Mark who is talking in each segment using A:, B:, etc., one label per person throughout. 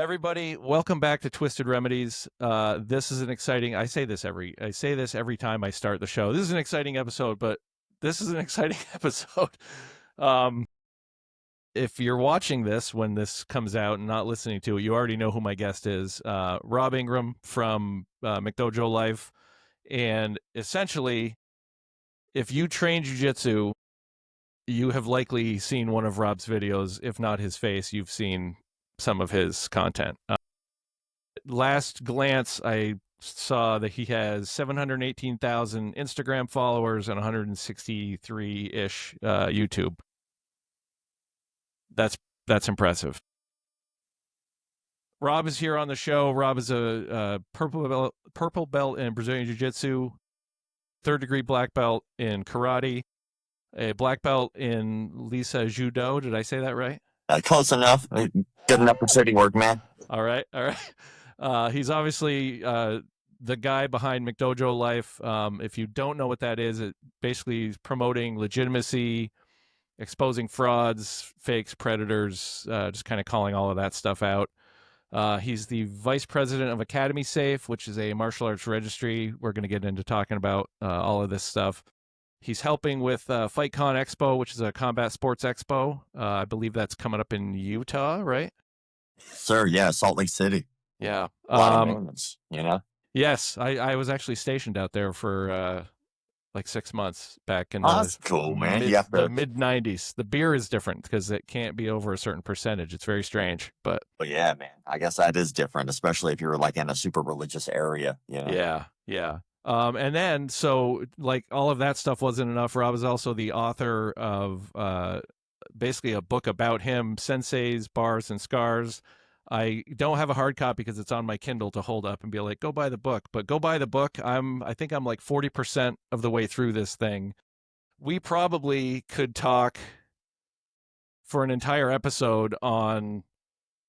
A: Everybody, welcome back to Twisted Remedies. This is an exciting. I say this every time I start the show. This is an exciting episode, but this is an exciting episode. Um, if you're watching this when this comes out and not listening to it, you already know who my guest is. Rob Ingram from McDojo Life, and essentially, if you train jiu-jitsu, you have likely seen one of Rob's videos. If not his face, you've seen some of his content. Last glance, I saw that he has 718,000 Instagram followers and 163-ish YouTube. That's impressive. Rob is here on the show. Rob is a purple belt in Brazilian Jiu-Jitsu, third-degree black belt in karate, a black belt in Lisa Judo. Did I say that right?
B: Close enough. Good enough for city work, man.
A: All right. He's obviously the guy behind McDojo Life. If you don't know what that is, it basically is promoting legitimacy, exposing frauds, fakes, predators, just kind of calling all of that stuff out. He's the vice president of Academy Safe, which is a martial arts registry. We're going to get into talking about all of this stuff. He's helping with FightCon Expo, which is a combat sports expo. I believe that's coming up in Utah, right?
B: Sir, yeah, Salt Lake City.
A: Yeah.
B: A lot of moments, you know?
A: Yes, I was actually stationed out there for like 6 months back in
B: that's cool, man.
A: the mid-90s. The beer is different because it can't be over a certain percentage. It's very strange, but
B: yeah, man, I guess that is different, especially if you're like in a super religious area, you know?
A: Yeah. And then, so like all of that stuff wasn't enough. Rob is also the author of basically a book about him, Senseis, Bars, and Scars. I don't have a hard copy because it's on my Kindle to hold up and be like, go buy the book. But go buy the book. I think I'm like 40% of the way through this thing. We probably could talk for an entire episode on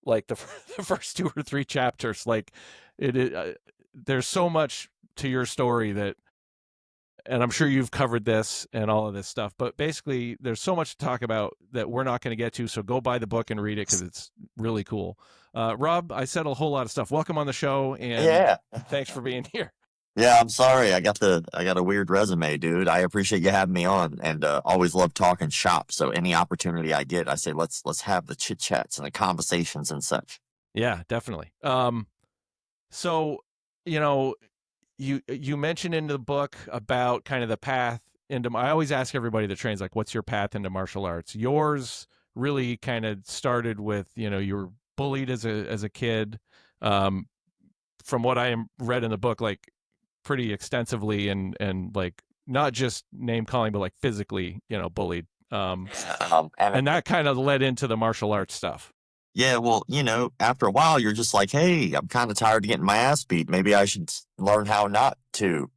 A: like the first 2 or 3 chapters. Like there's so much to your story that, and I'm sure you've covered this and all of this stuff, but basically there's so much to talk about that we're not going to get to. So go buy the book and read it because it's really cool. Rob, I said a whole lot of stuff. Welcome on the show, and thanks for being here.
B: Yeah, I'm sorry. I got a weird resume, dude. I appreciate you having me on, and always love talking shop. So any opportunity I get, I say let's have the chit chats and the conversations and such.
A: Yeah, definitely. So you mentioned in the book about kind of the path into. I always ask everybody that trains, like, what's your path into martial arts? Yours really kind of started with, you were bullied as a kid. From what I read in the book, like pretty extensively, and like not just name calling, but like physically, bullied. And that kind of led into the martial arts stuff.
B: Yeah, well, after a while, you're just like, hey, I'm kind of tired of getting my ass beat. Maybe I should learn how not to.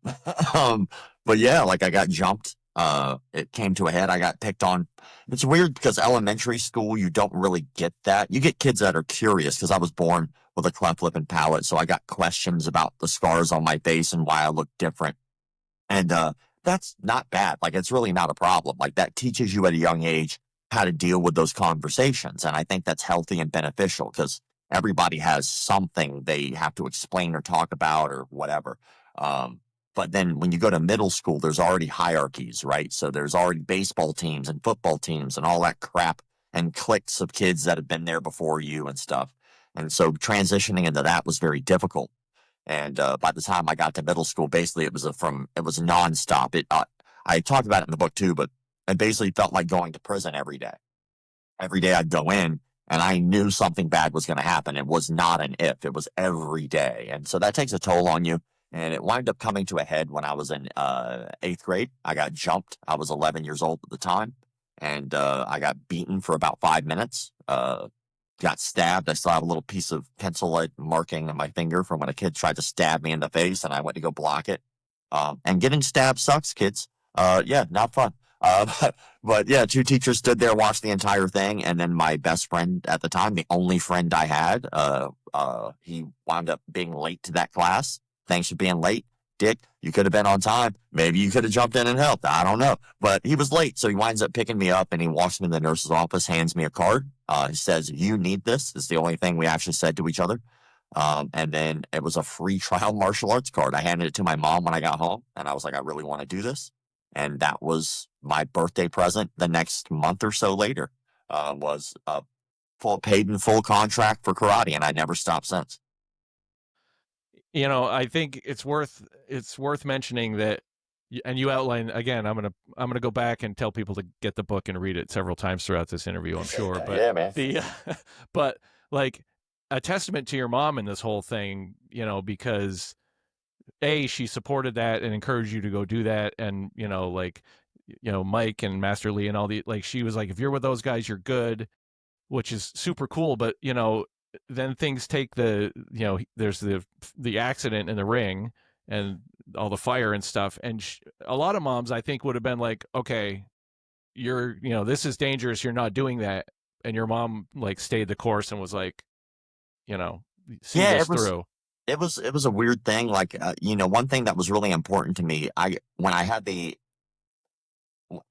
B: But yeah, like I got jumped. It came to a head. I got picked on. It's weird because elementary school, you don't really get that. You get kids that are curious because I was born with a cleft lip and palate. So I got questions about the scars on my face and why I look different. And that's not bad. Like, it's really not a problem. Like, that teaches you at a young age how to deal with those conversations. And I think that's healthy and beneficial because everybody has something they have to explain or talk about or whatever. But then when you go to middle school, there's already hierarchies, right? So there's already baseball teams and football teams and all that crap and cliques of kids that have been there before you and stuff. And so transitioning into that was very difficult. And by the time I got to middle school, basically it was nonstop. I talked about it in the book too, but it basically felt like going to prison every day. Every day I'd go in and I knew something bad was going to happen. It was not an if, it was every day. And so that takes a toll on you. And it wound up coming to a head when I was in 8th grade. I got jumped. I was 11 years old at the time. And I got beaten for about 5 minutes. Got stabbed. I still have a little piece of pencil lead marking on my finger from when a kid tried to stab me in the face and I went to go block it. And getting stabbed sucks, kids. Yeah, not fun. But yeah, 2 teachers stood there, watched the entire thing. And then my best friend at the time, the only friend I had, he wound up being late to that class. Thanks for being late. dick. You could have been on time. Maybe you could have jumped in and helped. I don't know. But he was late. So he winds up picking me up and he walks me to the nurse's office, hands me a card. He says, you need this. It's the only thing we actually said to each other. And then it was a free trial martial arts card. I handed it to my mom when I got home and I was like, I really want to do this. And that was my birthday present the next month or so later, was a paid in full contract for karate. And I never stopped since.
A: You know, I think it's worth mentioning that, and you outline again. I'm gonna go back and tell people to get the book and read it several times throughout this interview, I'm sure. But
B: yeah, man.
A: but like a testament to your mom in this whole thing, you know, because she supported that and encouraged you to go do that, and you know, like, you know, Mike and Master Lee and all the, like, she was like, if you're with those guys, you're good, which is super cool. But you know, then things take the, you know, there's the accident in the ring and all the fire and stuff, and a lot of moms, I think, would have been like, okay, you know, this is dangerous, you're not doing that. And your mom like stayed the course and was like, you know, see this through.
B: It was a weird thing. Like, you know, one thing that was really important to me, I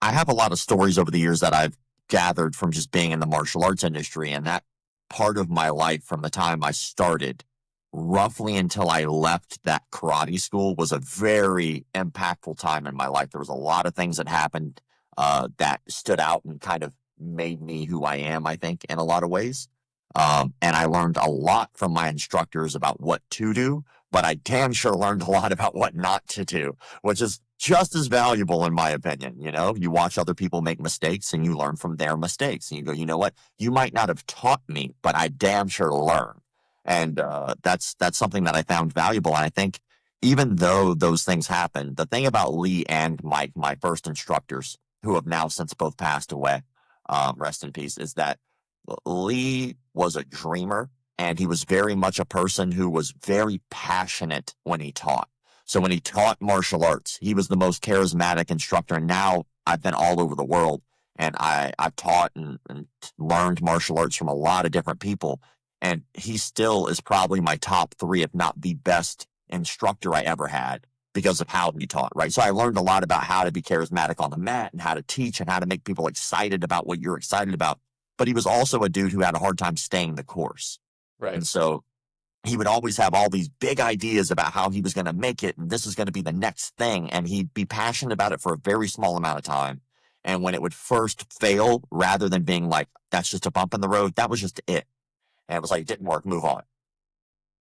B: have a lot of stories over the years that I've gathered from just being in the martial arts industry, and that part of my life from the time I started roughly until I left that karate school was a very impactful time in my life. There was a lot of things that happened that stood out and kind of made me who I am, I think, in a lot of ways. And I learned a lot from my instructors about what to do, but I damn sure learned a lot about what not to do, which is just as valuable in my opinion. You know, you watch other people make mistakes and you learn from their mistakes and you go, you know what, you might not have taught me, but I damn sure learned. And that's something that I found valuable. And I think even though those things happened, the thing about Lee and Mike, my first instructors, who have now since both passed away, rest in peace, is that Lee was a dreamer and he was very much a person who was very passionate when he taught. So when he taught martial arts, he was the most charismatic instructor. And now I've been all over the world and I've taught and learned martial arts from a lot of different people. And he still is probably my top three, if not the best instructor I ever had because of how he taught, right? So I learned a lot about how to be charismatic on the mat and how to teach and how to make people excited about what you're excited about. But he was also a dude who had a hard time staying the course.
A: Right.
B: And so he would always have all these big ideas about how he was going to make it. And this is going to be the next thing. And he'd be passionate about it for a very small amount of time. And when it would first fail, rather than being like, that's just a bump in the road, that was just it. And it was like, it didn't work, move on.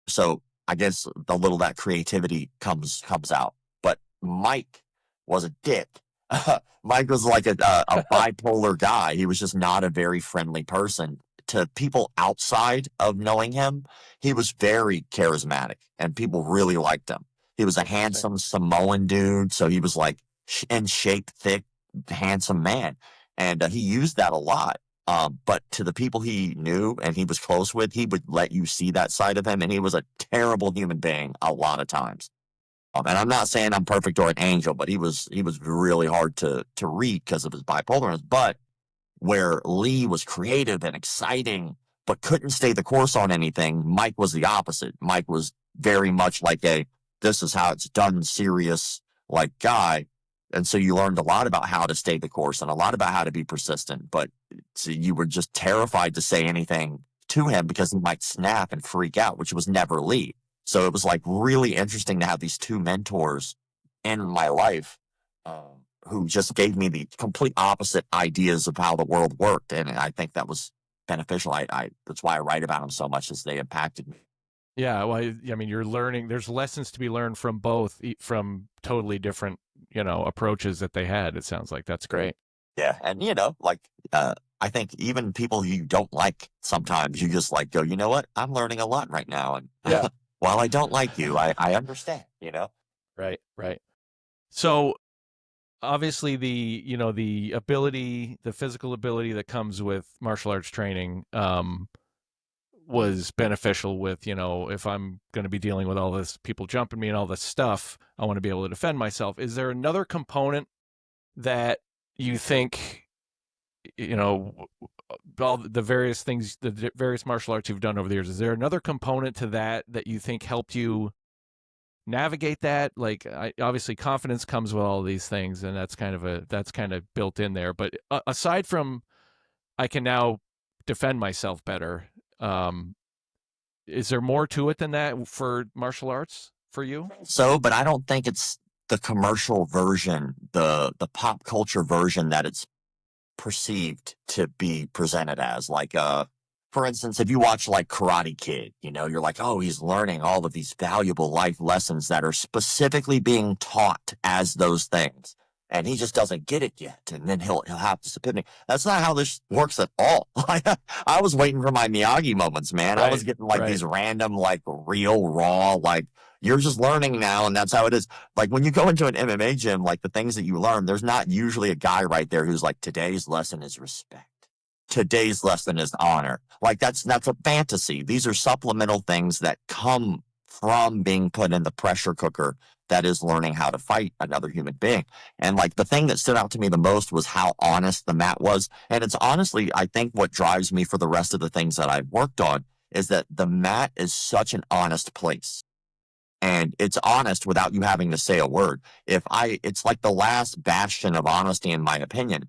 B: So I guess the little that creativity comes out. But Mike was a dick. Mike was like a bipolar guy. He was just not a very friendly person. To people outside of knowing him, he was very charismatic and people really liked him. He was a handsome Samoan dude. So he was like in shape, thick, handsome man. And he used that a lot. But to the people he knew and he was close with, he would let you see that side of him. And he was a terrible human being a lot of times. And I'm not saying I'm perfect or an angel, but he was really hard to read because of his bipolarness. But where Lee was creative and exciting, but couldn't stay the course on anything, Mike was the opposite. Mike was very much like this is how it's done, serious, like guy. And so you learned a lot about how to stay the course and a lot about how to be persistent, but so you were just terrified to say anything to him because he might snap and freak out, which was never Lee. So it was like really interesting to have these two mentors in my life who just gave me the complete opposite ideas of how the world worked. And I think that was beneficial. That's why I write about them so much, as they impacted me.
A: Yeah, well, I mean, you're learning. There's lessons to be learned from both, from totally different, you know, approaches that they had. It sounds like that's great.
B: Yeah, and you know, like I think even people you don't like, sometimes you just like go, you know what? I'm learning a lot right now, and
A: yeah.
B: While I don't like you, I understand. You know,
A: right. So obviously, the ability, the physical ability that comes with martial arts training, was beneficial with, you know, if I'm going to be dealing with all this people jumping me and all this stuff, I want to be able to defend myself. Is there another component that you think, you know, all the various things, the various martial arts you've done over the years, is there another component to that you think helped you navigate that? Like, obviously confidence comes with all of these things, and that's kind of built in there. But aside from, I can now defend myself better. Um, is there more to it than that for martial arts for you?
B: So, but I don't think it's the commercial version, the pop culture version that it's perceived to be presented as. Like, for instance, if you watch like Karate Kid, you know, you're like, oh, he's learning all of these valuable life lessons that are specifically being taught as those things. And he just doesn't get it yet. And then he'll have this epiphany. That's not how this works at all. I was waiting for my Miyagi moments, man. I was
A: Right,
B: getting like
A: right.
B: these random, like real raw, like you're just learning now. And that's how it is. Like when you go into an MMA gym, like the things that you learn, there's not usually a guy right there who's like, today's lesson is respect. Today's lesson is honor. Like that's a fantasy. These are supplemental things that come from being put in the pressure cooker that is learning how to fight another human being. And like the thing that stood out to me the most was how honest the mat was. And it's honestly, I think what drives me for the rest of the things that I've worked on is that the mat is such an honest place. And it's honest without you having to say a word. It's like the last bastion of honesty, in my opinion.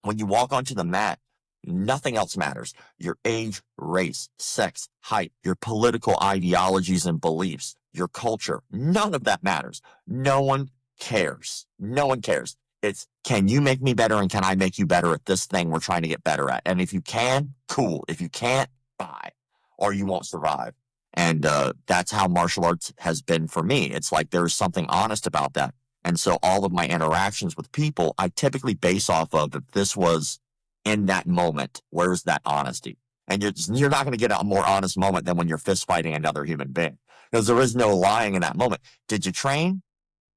B: When you walk onto the mat, nothing else matters. Your age, race, sex, height, your political ideologies and beliefs, your culture, none of that matters. No one cares. No one cares. It's, can you make me better and can I make you better at this thing we're trying to get better at? And if you can, cool. If you can't, bye. Or you won't survive. And that's how martial arts has been for me. It's like there's something honest about that. And so all of my interactions with people, I typically base off of if this was in that moment, where's that honesty? And you're not going to get a more honest moment than when you're fist fighting another human being because there is no lying in that moment. Did you train?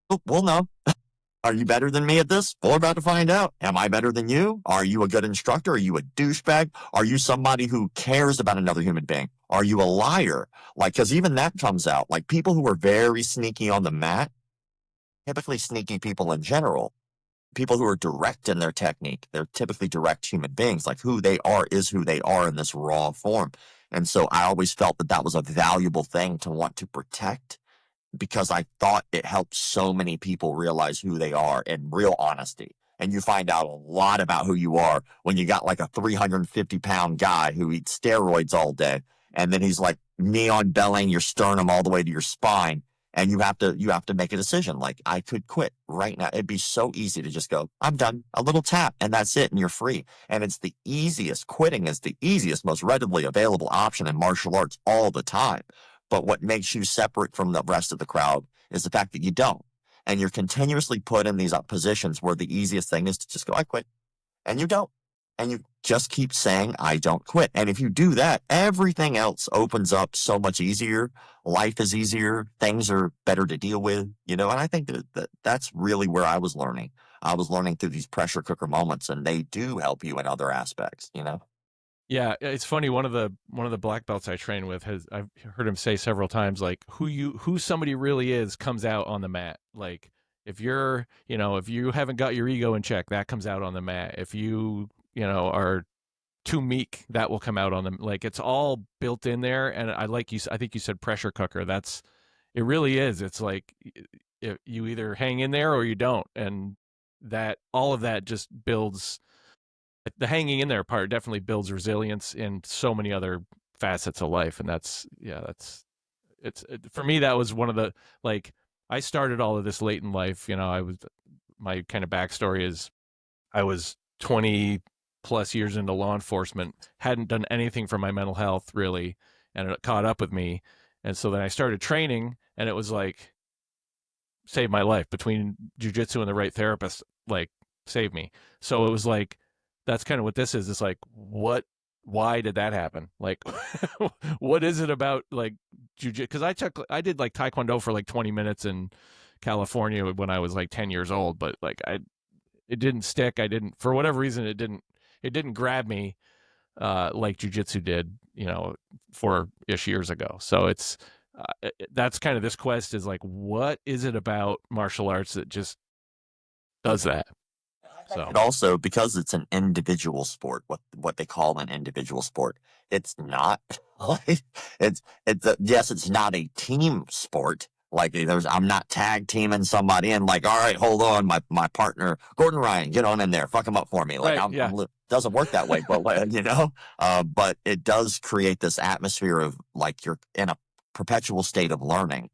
B: Oh, well, no. Are you better than me at this? Well, we're about to find out. Am I better than you? Are you a good instructor? Are you a douchebag? Are you somebody who cares about another human being? Are you a liar? Like, because even that comes out. Like people who are very sneaky on the mat, typically sneaky people in general, people who are direct in their technique, they're typically direct human beings. Like who they are is who they are in this raw form. And so I always felt that that was a valuable thing to want to protect because I thought it helped so many people realize who they are in real honesty. And you find out a lot about who you are when you got like a 350-pound guy who eats steroids all day. And then he's like neon belling your sternum all the way to your spine. And you have to make a decision. Like I could quit right now. It'd be so easy to just go, I'm done. A little tap and that's it. And you're free. And it's the easiest. Quitting is the easiest, most readily available option in martial arts all the time. But what makes you separate from the rest of the crowd is the fact that you don't. And you're continuously put in these positions where the easiest thing is to just go, I quit. And you don't. And you just keep saying, I don't quit. And if you do that, everything else opens up so much easier. Life is easier. Things are better to deal with, you know, and I think that's really where I was learning. I was learning through these pressure cooker moments and they do help you in other aspects, you know?
A: Yeah, it's funny. One of the black belts I train with I've heard him say several times, like who somebody really is comes out on the mat. Like if if you haven't got your ego in check, that comes out on the mat. If are too meek, that will come out on them. Like it's all built in there. And I think you said pressure cooker. It really is. It's like you either hang in there or you don't, and that all of that just builds the hanging in there part definitely builds resilience in so many other facets of life. And for me, that was one of the, like, I started all of this late in life. My kind of backstory is I was 20 plus years into law enforcement, hadn't done anything for my mental health really, and it caught up with me. And so then I started training, and it was like, saved my life. Between jujitsu and the right therapist, like, saved me. So it was like, that's kind of what this is. It's like, why did that happen? Like, what is it about like jujitsu? Because I did like taekwondo for like 20 minutes in California when I was like 10 years old, but like it didn't stick. I didn't, for whatever reason, it didn't grab me like jujitsu did, 4-ish years ago. So that's kind of this quest is like, what is it about martial arts that just does that? So
B: And also because it's an individual sport, what they call an individual sport, it's not like yes, it's not a team sport, Like I'm not tag teaming somebody and like, all right, hold on, my partner Gordon Ryan, get on in there, fuck him up for me. Like
A: Right. Yeah.
B: doesn't work that way, but but it does create this atmosphere of like you're in a perpetual state of learning.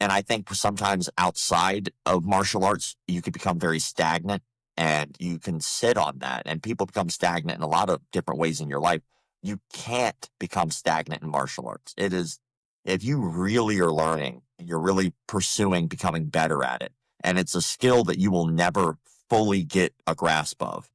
B: And I think sometimes outside of martial arts, you can become very stagnant and you can sit on that. And people become stagnant in a lot of different ways in your life. You can't become stagnant in martial arts. It is, if you really are learning, you're really pursuing becoming better at it. And it's a skill that you will never fully get a grasp of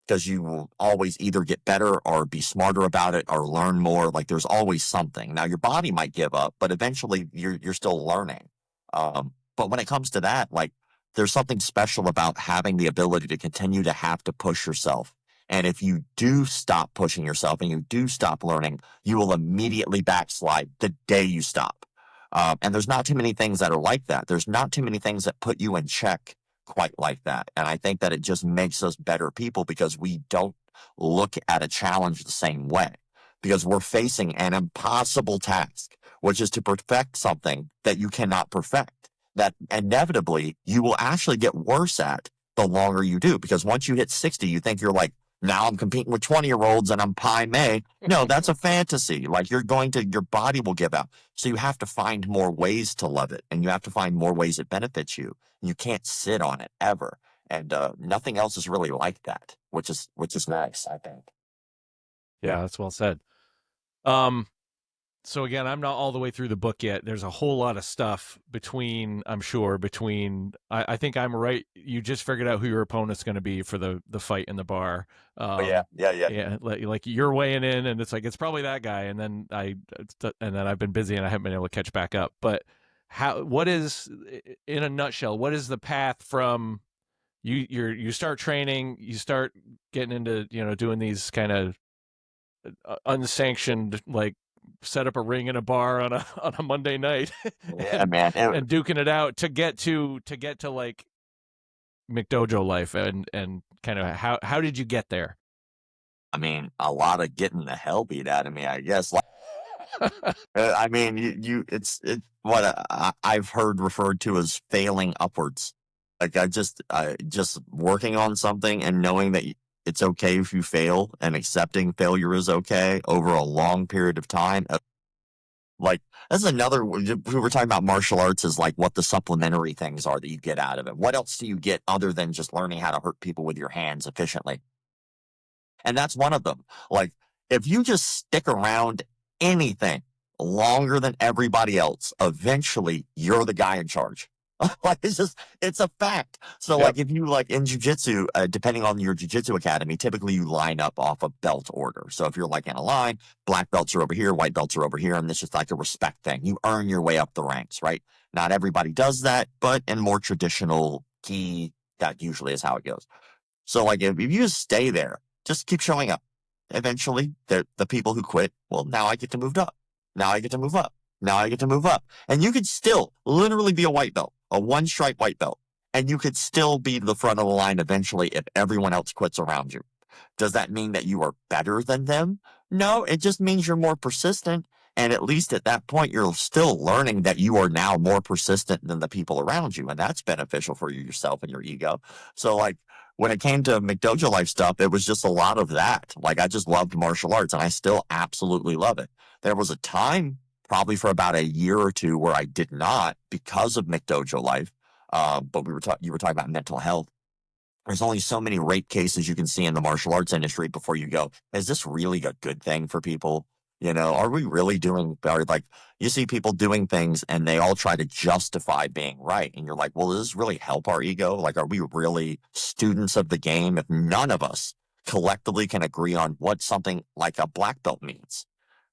B: because you will always either get better or be smarter about it or learn more. Like there's always something. Now your body might give up, but eventually you're still learning. But when it comes to that, like there's something special about having the ability to continue to have to push yourself. And if you do stop pushing yourself and you do stop learning, you will immediately backslide the day you stop. And there's not too many things that are like that. There's not too many things that put you in check quite like that. And I think that it just makes us better people because we don't look at a challenge the same way because we're facing an impossible task, which is to perfect something that you cannot perfect, that inevitably you will actually get worse at the longer you do. Because once you hit 60, you think you're like, now I'm competing with 20-year-olds and I'm Pai Mei. No, that's a fantasy. Like your body will give out. So you have to find more ways to love it and you have to find more ways it benefits you. You can't sit on it ever. And nothing else is really like that, which is nice, I think.
A: Yeah, that's well said. So again, I'm not all the way through the book yet. There's a whole lot of stuff between, I'm sure, I think I'm right. You just figured out who your opponent's going to be for the fight in the bar.
B: Yeah.
A: Yeah. Like you're weighing in and it's like, it's probably that guy. And then I've been busy and I haven't been able to catch back up. But what is, in a nutshell, what is the path from you start training, you start getting into, doing these kind of unsanctioned, like, set up a ring in a bar on a Monday night
B: Yeah, man.
A: and duking it out to get to like McDojo Life and kind of how did you get there?
B: I mean, a lot of getting the hell beat out of me, I guess. Like, I mean, it's what I've heard referred to as failing upwards. Like just working on something and knowing that it's okay if you fail and accepting failure is okay over a long period of time. Like that's another, we were talking about martial arts is like what the supplementary things are that you get out of it. What else do you get other than just learning how to hurt people with your hands efficiently? And that's one of them. Like, if you just stick around anything longer than everybody else, eventually you're the guy in charge. Like, it's a fact. So,
A: Yep.
B: like, if you like in jujitsu, depending on your jujitsu academy, typically you line up off a belt order. So, if you're like in a line, black belts are over here, white belts are over here, and this is like a respect thing. You earn your way up the ranks, right? Not everybody does that, but in more traditional ki, that usually is how it goes. So, like, if you just stay there, just keep showing up. Eventually, the people who quit, well, now I get to move up. Now I get to move up. Now I get to move up. And you could still literally be a white belt, a one-stripe white belt. And you could still be the front of the line eventually if everyone else quits around you. Does that mean that you are better than them? No, it just means you're more persistent. And at least at that point, you're still learning that you are now more persistent than the people around you. And that's beneficial for yourself and your ego. So, like, when it came to McDojo Life stuff, it was just a lot of that. Like, I just loved martial arts and I still absolutely love it. There was a time, probably for about a year or two, where I did not because of McDojo Life. But you were talking about mental health. There's only so many rape cases you can see in the martial arts industry before you go, is this really a good thing for people? Are we really doing better? Like, you see people doing things and they all try to justify being right. And you're like, well, does this really help our ego? Like, are we really students of the game if none of us collectively can agree on what something like a black belt means?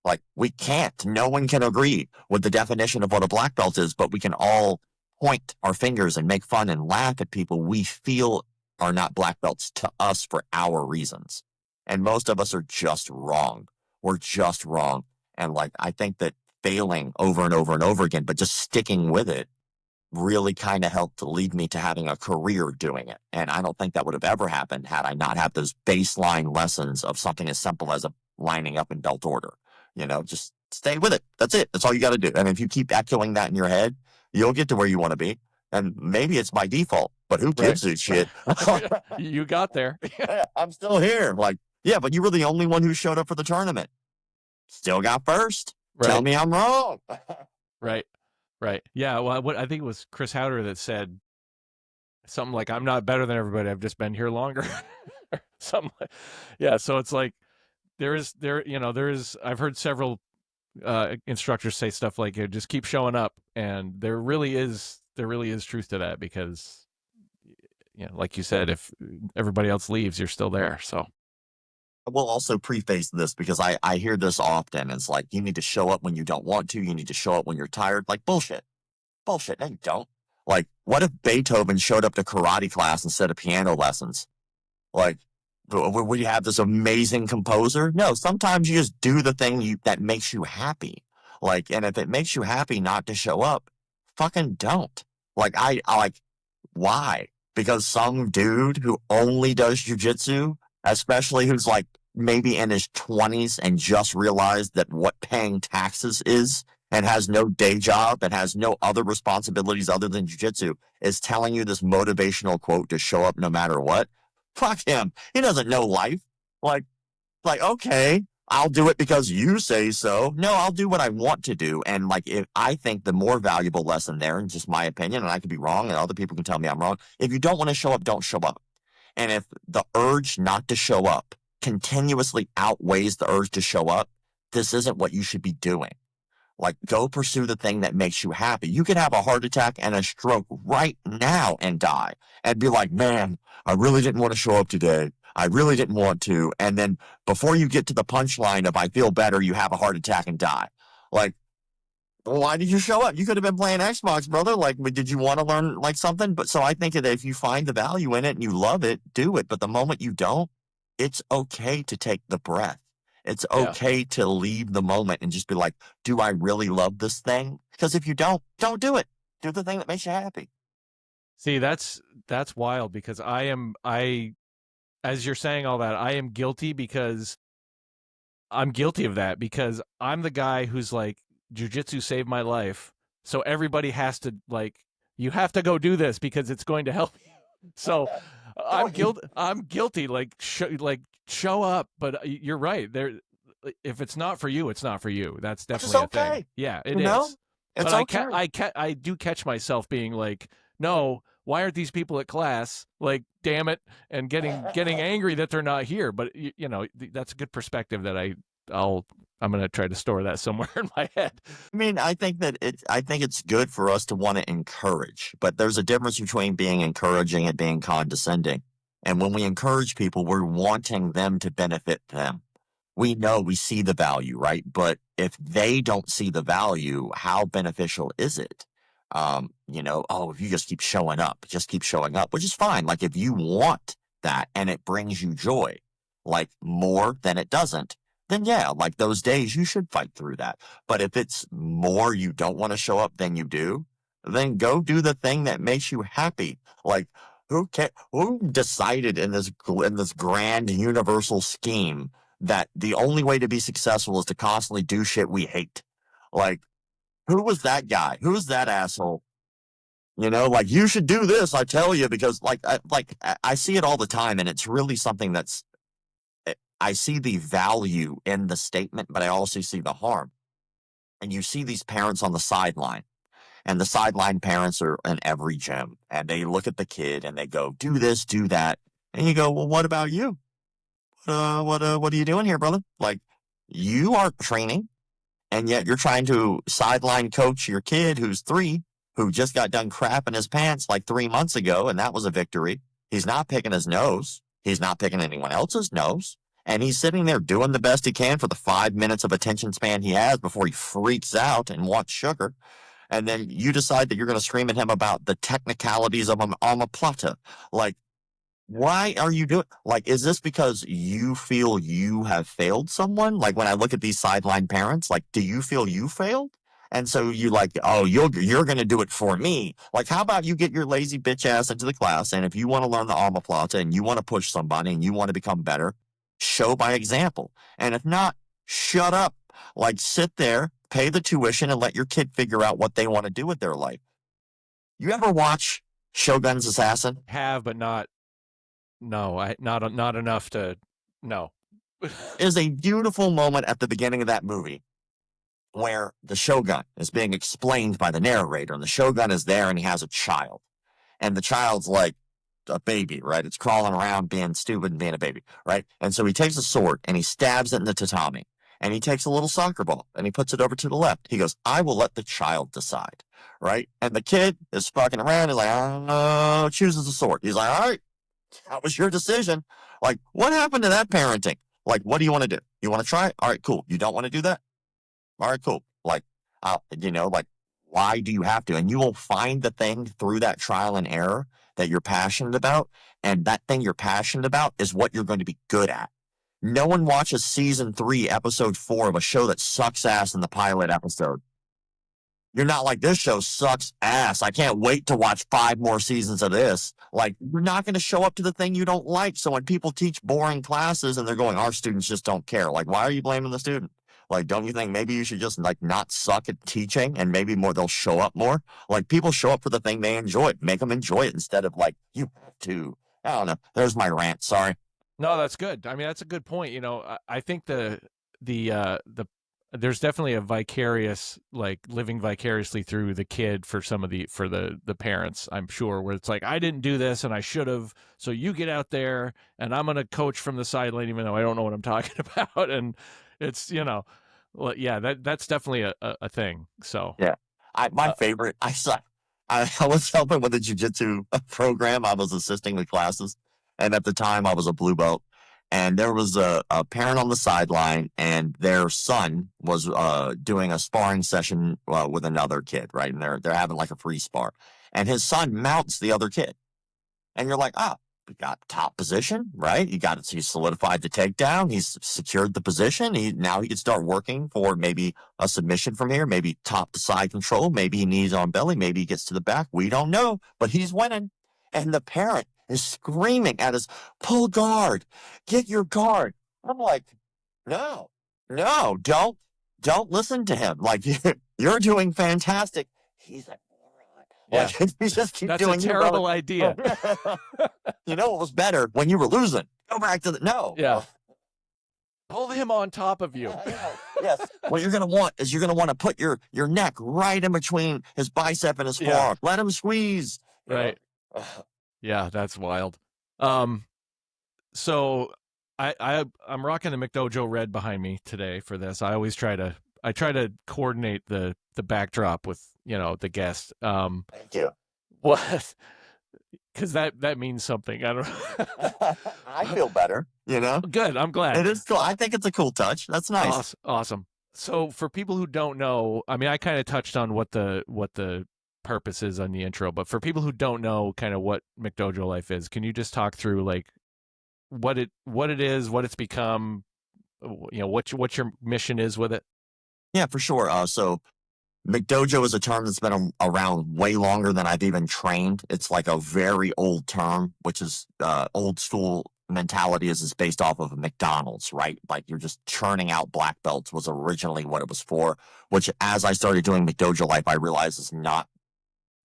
B: Like, we can't. No one can agree with the definition of what a black belt is, but we can all point our fingers and make fun and laugh at people we feel are not black belts to us for our reasons. And most of us are just wrong. We're just wrong. And like, I think that failing over and over and over again, but just sticking with it really kind of helped to lead me to having a career doing it. And I don't think that would have ever happened had I not had those baseline lessons of something as simple as lining up in belt order. Just stay with it. That's it. That's all you got to do. And if you keep echoing that in your head, You'll get to where you want to be. And maybe it's by default, but who gives a shit?
A: You got there.
B: I'm still here. Like, yeah, but you were the only one who showed up for the tournament. Still got first.
A: Right.
B: Tell me I'm wrong.
A: Right. Yeah. Well, I think it was Chris Howder that said something like, "I'm not better than everybody. I've just been here longer." Something like, yeah. So it's like I've heard several instructors say stuff like, "Just keep showing up," and there really is truth to that, because like you said, if everybody else leaves, you're still there. So
B: I will also preface this because I hear this often. It's like, you need to show up when you don't want to. You need to show up when you're tired. Like, bullshit. Bullshit. No, you don't. Like, what if Beethoven showed up to karate class instead of piano lessons? Like, would you have this amazing composer? No, sometimes you just do the thing that makes you happy. Like, and if it makes you happy not to show up, fucking don't. Like, I like, why? Because some dude who only does jujitsu, especially who's like maybe in his 20s and just realized that what paying taxes is, and has no day job and has no other responsibilities other than jujitsu, is telling you this motivational quote to show up no matter what. Fuck him. He doesn't know life. Like, okay, I'll do it because you say so. No, I'll do what I want to do. And like, if I think the more valuable lesson there, and just my opinion, and I could be wrong, and other people can tell me I'm wrong. If you don't want to show up, don't show up. And if the urge not to show up continuously outweighs the urge to show up, this isn't what you should be doing. Like, go pursue the thing that makes you happy. You could have a heart attack and a stroke right now and die and be like, man, I really didn't want to show up today. I really didn't want to. And then before you get to the punchline of I feel better, you have a heart attack and die. Like, why did you show up? You could have been playing Xbox, brother. Like, did you want to learn like something? But so I think that if you find the value in it and you love it, do it. But the moment you don't, it's okay to take the breath. It's okay to leave the moment and just be like, do I really love this thing? Because if you don't do it. Do the thing that makes you happy.
A: See, that's wild, because as you're saying all that, I am guilty, because I'm guilty of that, because I'm the guy who's like, jujitsu saved my life. So everybody has to, like, you have to go do this because it's going to help you. So I'm guilty. Like, show up. But you're right. If it's not for you, it's not for you. That's definitely a thing. Yeah, it is.
B: It's
A: but
B: okay.
A: I do catch myself being like, no, why aren't these people at class? Like, damn it, and getting angry that they're not here. But that's a good perspective that I'm going to try to store that somewhere in my head.
B: I mean, I think it's good for us to want to encourage, but there's a difference between being encouraging and being condescending. And when we encourage people, we're wanting them to benefit them. We know, we see the value, right? But if they don't see the value, how beneficial is it? If you just keep showing up, which is fine. Like, if you want that and it brings you joy, like more than it doesn't, then yeah, like those days you should fight through that. But if it's more you don't want to show up than you do, then go do the thing that makes you happy. Like, who decided in this grand universal scheme that the only way to be successful is to constantly do shit we hate? Like, who was that guy? Who's that asshole? Like, you should do this, I tell you, because I see it all the time, and it's really something that's, I see the value in the statement, but I also see the harm. And you see these parents on the sideline, and the sideline parents are in every gym, and they look at the kid and they go, do this, do that. And you go, well, what about you? What are you doing here, brother? Like, you aren't training, and yet you're trying to sideline coach your kid who's 3, who just got done crapping his pants like 3 months ago, and that was a victory. He's not picking his nose. He's not picking anyone else's nose. And he's sitting there doing the best he can for the 5 minutes of attention span he has before he freaks out and wants sugar. And then you decide that you're going to scream at him about the technicalities of an omoplata. Like, why are you doing, like, is this because you feel you have failed someone? Like, when I look at these sideline parents, like, do you feel you failed? And so you like, oh, you're going to do it for me. Like, how about you get your lazy bitch ass into the class, and if you want to learn the omoplata and you want to push somebody and you want to become better, show by example. And if not, shut up. Like, sit there, pay the tuition, and let your kid figure out what they want to do with their life. You ever watch Shogun's Assassin?
A: Have, but not. No, not enough to. No.
B: There's a beautiful moment at the beginning of that movie where the Shogun is being explained by the narrator, and the Shogun is there, and he has a child, and the child's like a baby, right? It's crawling around being stupid and being a baby, right? And so he takes a sword and he stabs it in the tatami, and he takes a little soccer ball and he puts it over to the left. He goes, I will let the child decide, right? And the kid is fucking around. He's like, oh, chooses the sword. He's like, all right, that was your decision. Like, what happened to that parenting? Like, what do you want to do? You want to try it? All right, cool. You don't want to do that? All right, cool. Like, like, why do you have to? And you will find the thing through that trial and error that you're passionate about. And that thing you're passionate about is what you're going to be good at. No one watches season 3, episode 4 of a show that sucks ass in the pilot episode. You're not like, this show sucks ass. I can't wait to watch 5 more seasons of this. Like, you're not going to show up to the thing you don't like. So when people teach boring classes and they're going, our students just don't care. Like, why are you blaming the student? Like, don't you think maybe you should just like not suck at teaching and maybe more they'll show up more? Like, people show up for the thing they enjoy. Make them enjoy it instead of like, you have to. I don't know. There's my rant. Sorry.
A: No, that's good. I mean, that's a good point. You know, I think the there's definitely a vicarious, like living vicariously through the kid for some of the parents, I'm sure, where it's like, I didn't do this and I should have. So you get out there and I'm going to coach from the sideline, even though I don't know what I'm talking about. And it's, well, yeah, that's definitely a thing. So
B: yeah, my favorite, I was helping with the jiu-jitsu program. I was assisting with classes. And at the time I was a blue belt, and there was a parent on the sideline, and their son was doing a sparring session with another kid, right? And they're having like a free spar, and his son mounts the other kid, and you're like, we got top position, right? He solidified the takedown. He's secured the position. Now he can start working for maybe a submission from here, maybe top to side control, maybe he knees on belly, maybe he gets to the back. We don't know, but he's winning. And the parent is screaming at us, pull guard, get your guard. I'm like, no, don't listen to him. Like, you're doing fantastic. He's like,
A: yeah,
B: like, you just keep
A: that's
B: doing
A: a terrible idea.
B: You know what was better? When you were losing. Go back to
A: yeah. Pull him on top of you.
B: Yes. What you're gonna want is to put your neck right in between his bicep and his forearm. Let him squeeze.
A: Right. Yeah, that's wild. So I'm rocking the McDojo red behind me today for this. I always try to coordinate the backdrop with the guest.
B: Thank you.
A: What? Because that means something. I don't.
B: I feel better.
A: Good. I'm glad.
B: It is cool. I think it's a cool touch. That's nice.
A: Awesome. So for people who don't know, I mean, I kind of touched on what the purpose is on the intro, but for people who don't know kind of what McDojo Life is, can you just talk through like what it is, what it's become, what your mission is with it?
B: Yeah, for sure. So McDojo is a term that's been around way longer than I've even trained. It's like a very old term, which is old school mentality is based off of McDonald's, right? Like you're just churning out black belts was originally what it was for, which as I started doing McDojo Life, I realized is not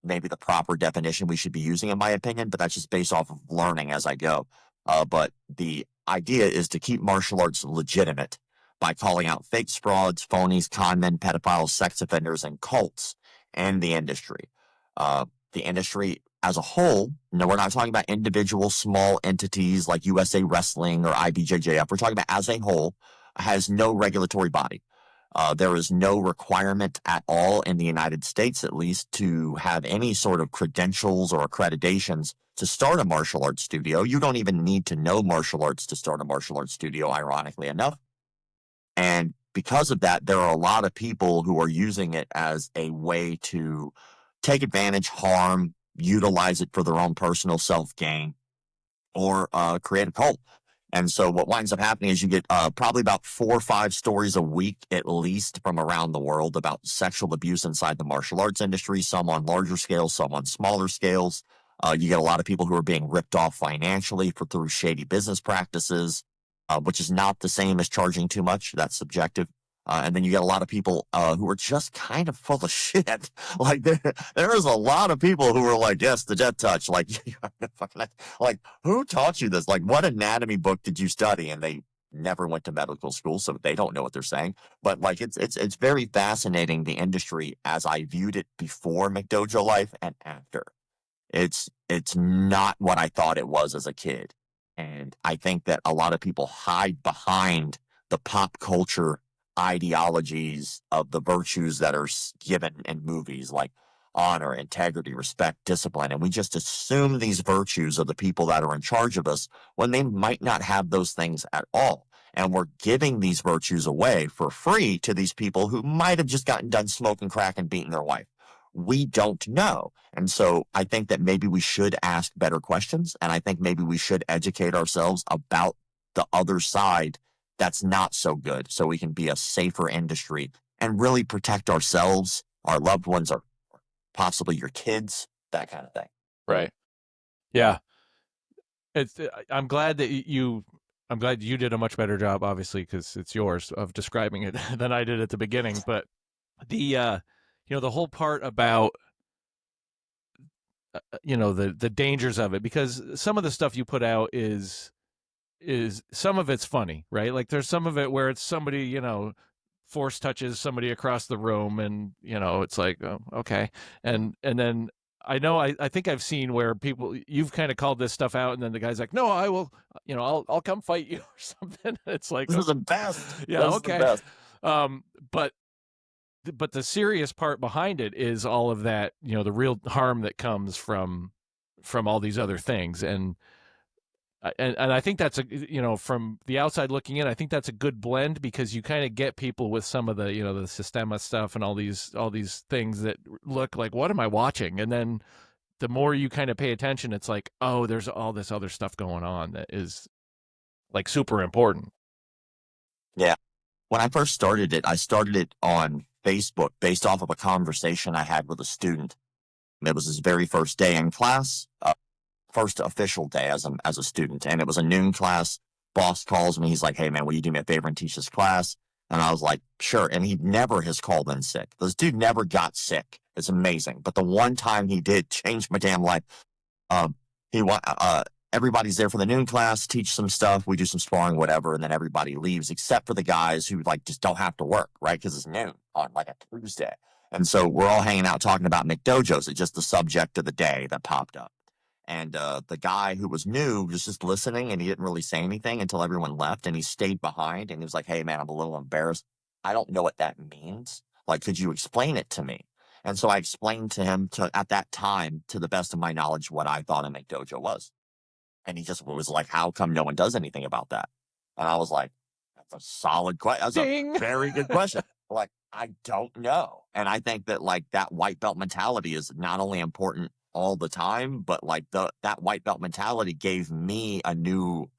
B: maybe the proper definition we should be using, in my opinion, but that's just based off of learning as I go. But the idea is to keep martial arts legitimate by calling out fake frauds, phonies, conmen, pedophiles, sex offenders, and cults in the industry. The industry as a whole, we're not talking about individual small entities like USA Wrestling or IBJJF. We're talking about as a whole, has no regulatory body. There is no requirement at all in the United States, at least, to have any sort of credentials or accreditations to start a martial arts studio. You don't even need to know martial arts to start a martial arts studio, ironically enough. And because of that, there are a lot of people who are using it as a way to take advantage, harm, utilize it for their own personal self-gain, or create a cult. And so what winds up happening is you get probably about 4 or 5 stories a week, at least, from around the world about sexual abuse inside the martial arts industry, some on larger scales, some on smaller scales. You get a lot of people who are being ripped off financially through shady business practices, which is not the same as charging too much. That's subjective. And then you get a lot of people who are just kind of full of shit. Like there is a lot of people who are like, yes, the death touch. Like, like who taught you this? Like, what anatomy book did you study? And they never went to medical school, so they don't know what they're saying. But like, it's very fascinating, the industry as I viewed it before McDojo Life and after. It's not what I thought it was as a kid. And I think that a lot of people hide behind the pop culture ideologies of the virtues that are given in movies like honor, integrity, respect, discipline. And we just assume these virtues of the people that are in charge of us when they might not have those things at all. And we're giving these virtues away for free to these people who might have just gotten done smoking crack and beating their wife. We don't know. And so I think that maybe we should ask better questions. And I think maybe we should educate ourselves about the other side that's not so good, so we can be a safer industry and really protect ourselves, our loved ones, or possibly your kids, that kind of thing.
A: Right. Yeah. It's. I'm glad that I'm glad you did a much better job, obviously, because it's yours, of describing it than I did at the beginning. But the the whole part about the dangers of it, because some of the stuff you put out is some of it's funny, right? Like there's some of it where it's somebody, force touches somebody across the room, and it's like, oh, okay. And then I think I've seen where you've kind of called this stuff out, and then the guy's like, no, I will, I'll come fight you or something. It's like,
B: this is the best.
A: Yeah,
B: this
A: okay.
B: Is the best.
A: But the serious part behind it is all of that, the real harm that comes from all these other things. And I think that's from the outside looking in, I think that's a good blend, because you kind of get people with some of the, the Sistema stuff and all these things that look like, what am I watching? And then the more you kind of pay attention, it's like, oh, there's all this other stuff going on that is like super important.
B: Yeah. When I first started it, I started it on Facebook based off of a conversation I had with a student. It was his very first day in class. First official day as a student, and it was a noon class. Boss calls me. He's like, hey man, will you do me a favor and teach this class? And I was like, sure. And he never has called in sick. This dude never got sick. It's amazing. But the one time he did change my damn life. He everybody's there for the noon class, teach some stuff, we do some sparring, whatever, and then everybody leaves except for the guys who like just don't have to work, right? Because it's noon on like a Tuesday. And so we're all hanging out talking about McDojos. It's just the subject of the day that popped up. And the guy who was new was just listening, and he didn't really say anything until everyone left, and he stayed behind, and he was like, hey man, I'm a little embarrassed. I don't know what that means. Like, could you explain it to me? And so I explained to him at that time, to the best of my knowledge, what I thought a McDojo was. And he just was like, how come no one does anything about that? And I was like, that's a solid question. That's
A: Ding!
B: a very good question. Like, I don't know. And I think that like that white belt mentality is not only important all the time, but like that white belt mentality gave me a new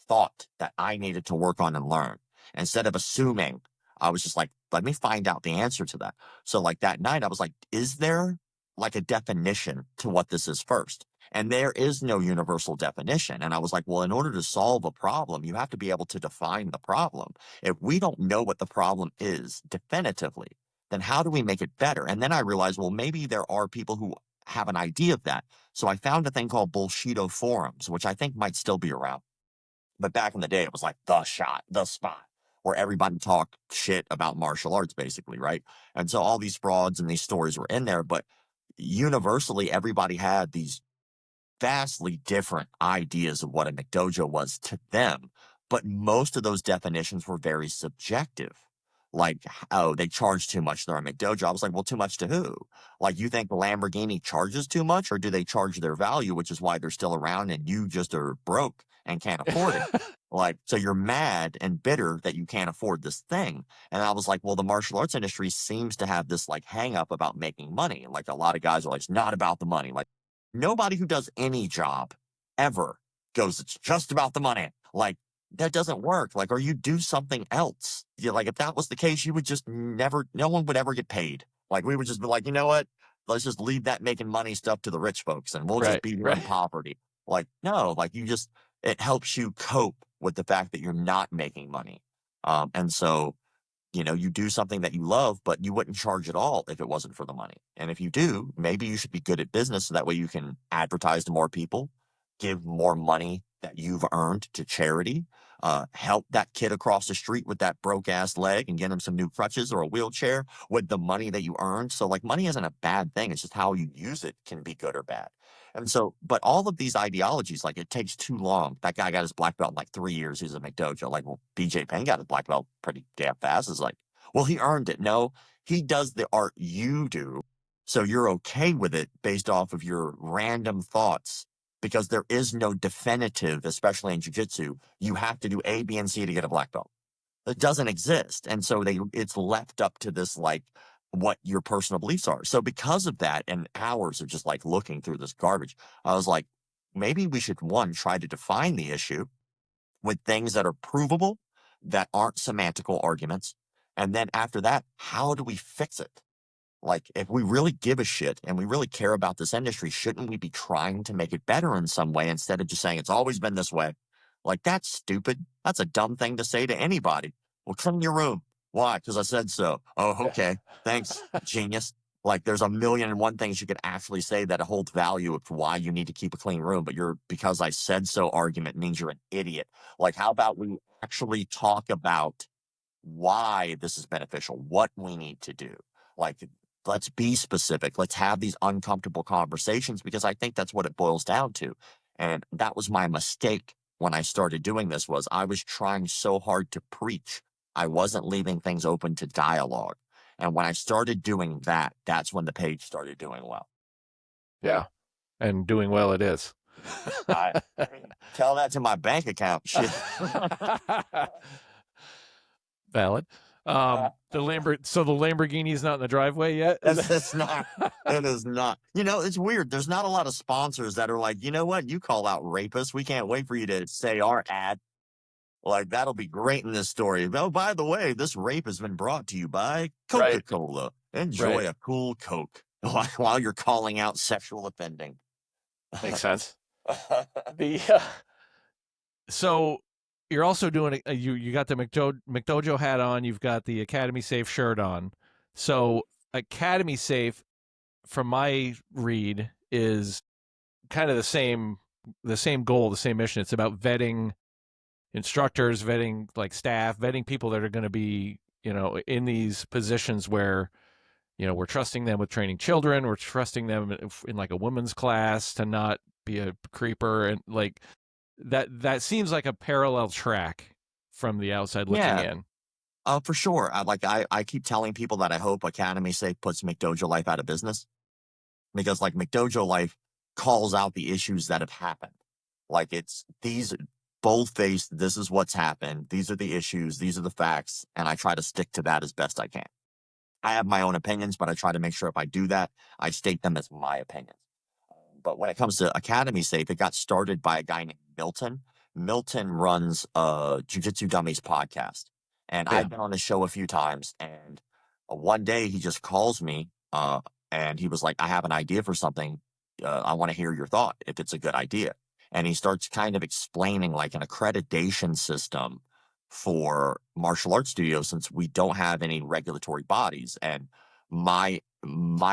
B: thought that I needed to work on and learn. Instead of assuming, I was just like, let me find out the answer to that. So like that night, I was like, is there like a definition to what this is first? And there is no universal definition. And I was like, well, in order to solve a problem, you have to be able to define the problem. If we don't know what the problem is definitively, then how do we make it better? And then I realized, well, maybe there are people who have an idea of that. So I found a thing called Bullshido forums, which I think might still be around. But back in the day, it was like the shot, the spot, where everybody talked shit about martial arts, basically, right? And so all these frauds and these stories were in there, but universally, everybody had these vastly different ideas of what a McDojo was to them. But most of those definitions were very subjective. Like, oh, they charge too much. They're a McDojo. I was like, well, too much to who? Like, you think Lamborghini charges too much, or do they charge their value, which is why they're still around and you just are broke and can't afford it? Like, so you're mad and bitter that you can't afford this thing. And I was like, well, the martial arts industry seems to have this like hang up about making money. Like, a lot of guys are like, it's not about the money. Like, nobody who does any job ever goes, it's just about the money. Like, that doesn't work. Like, or you do something else. Like, if that was the case, you would just never, no one would ever get paid. Like, we would just be like, you know what? Let's just leave that making money stuff to the rich folks, and we'll just be here in poverty. Like, no, like it helps you cope with the fact that you're not making money. And so, you do something that you love, but you wouldn't charge at all if it wasn't for the money. And if you do, maybe you should be good at business so that way you can advertise to more people, give more money that you've earned to charity, help that kid across the street with that broke ass leg and get him some new crutches or a wheelchair with the money that you earned. So, like, money isn't a bad thing. It's just how you use it can be good or bad. And so, but all of these ideologies, like, it takes too long. That guy got his black belt in like 3 years. He's a McDojo. Like, well, BJ Penn got his black belt pretty damn fast. It's like, well, he earned it. No, he does the art you do. So you're okay with it based off of your random thoughts because there is no definitive, especially in jiu-jitsu. You have to do A, B, and C to get a black belt. It doesn't exist. And so it's left up to this, like, what your personal beliefs are. So because of that, and hours of just like looking through this garbage, I was like, maybe we should, one, try to define the issue with things that are provable, that aren't semantical arguments. And then after that, how do we fix it? Like, if we really give a shit and we really care about this industry, shouldn't we be trying to make it better in some way instead of just saying it's always been this way? Like, that's stupid. That's a dumb thing to say to anybody. Well, clean your room. Why? Because I said so. Oh, okay. Thanks, genius. Like, there's a million and one things you could actually say that hold value of why you need to keep a clean room, but your because I said so argument means you're an idiot. Like, how about we actually talk about why this is beneficial, what we need to do? Like, let's be specific. Let's have these uncomfortable conversations because I think that's what it boils down to. And that was my mistake when I started doing this was I was trying so hard to preach. I wasn't leaving things open to dialogue. And when I started doing that, that's when the page started doing well.
A: Yeah. And doing well it is.
B: I tell that to my bank account. Shit.
A: Valid. So the Lamborghini's not in the driveway yet?
B: It's not. It is not. It's weird. There's not a lot of sponsors that are like, you know what? You call out rapists. We can't wait for you to say our ad. Like, that'll be great in this story. Oh, by the way, this rape has been brought to you by Coca-Cola. Enjoy a cool Coke while you're calling out sexual offending.
A: Makes sense. So you're also doing you got the McDojo hat on. You've got the Academy Safe shirt on. So Academy Safe, from my read, is kind of the same goal, the same mission. It's about vetting instructors, vetting like staff, vetting people that are going to be, in these positions where, we're trusting them with training children, we're trusting them in like a women's class to not be a creeper, and like that seems like a parallel track from the outside looking in.
B: For sure. I keep telling people that I hope Academy Safe puts McDojo Life out of business because, like, McDojo Life calls out the issues that have happened. Like, it's these bold-faced, this is what's happened, these are the issues, these are the facts, and I try to stick to that as best I can. I have my own opinions, but I try to make sure if I do that, I state them as my opinions. But when it comes to Academy Safe, it got started by a guy named Milton. Milton runs a Jiu-Jitsu Dummies podcast. And I've been on the show a few times. And one day he just calls me and he was like, I have an idea for something. I want to hear your thought if it's a good idea. And he starts kind of explaining like an accreditation system for martial arts studios since we don't have any regulatory bodies. And my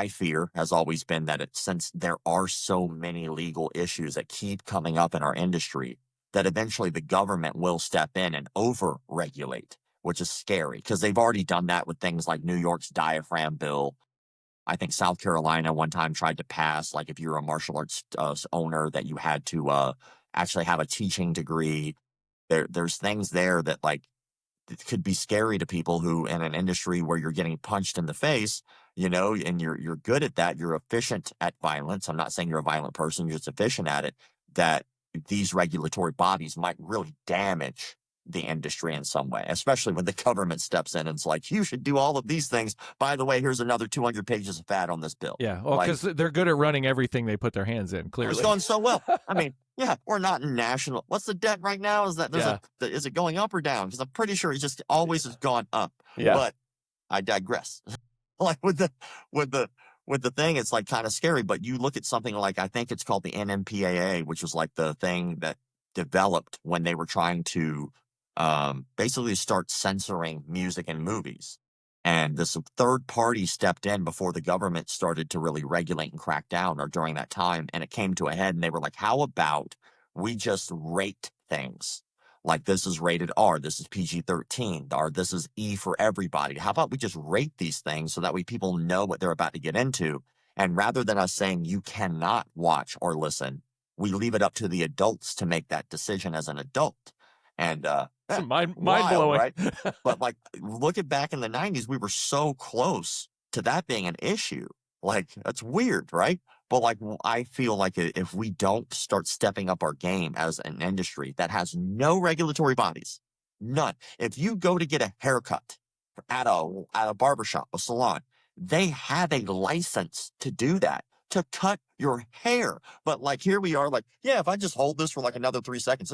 B: fear has always been that since there are so many legal issues that keep coming up in our industry, that eventually the government will step in and over-regulate, which is scary because they've already done that with things like New York's diaphragm bill. I think South Carolina one time tried to pass, like, if you're a martial arts owner, that you had to actually have a teaching degree. There's things there that, like, it could be scary to people who in an industry where you're getting punched in the face, and you're good at that. You're efficient at violence. I'm not saying you're a violent person. You're just efficient at it. That these regulatory bodies might really damage the industry in some way, especially when the government steps in and it's like, you should do all of these things. By the way, here's another 200 pages of fat on this bill.
A: Yeah. Well, because they're good at running everything they put their hands in, clearly.
B: It's going so well. I mean, yeah, we're not in national. What's the debt right now? Is that is it going up or down? Because I'm pretty sure it just always has gone up.
A: Yeah.
B: But I digress. Like with the thing, it's like kind of scary. But you look at something like, I think it's called the NMPAA, which was like the thing that developed when they were trying to basically start censoring music and movies. And this third party stepped in before the government started to really regulate and crack down, or during that time. And it came to a head, and they were like, how about we just rate things? Like, this is rated R, this is PG-13, or this is E for everybody. How about we just rate these things so that way people know what they're about to get into? And rather than us saying you cannot watch or listen, we leave it up to the adults to make that decision as an adult. And
A: It's mind
B: wild,
A: blowing.
B: right? But like, looking back in the 90s, we were so close to that being an issue. Like, that's weird, right? But like, I feel like if we don't start stepping up our game as an industry that has no regulatory bodies, none. If you go to get a haircut at a barbershop, a salon, they have a license to do that, to cut your hair. But like, here we are, like, yeah, if I just hold this for like another 3 seconds,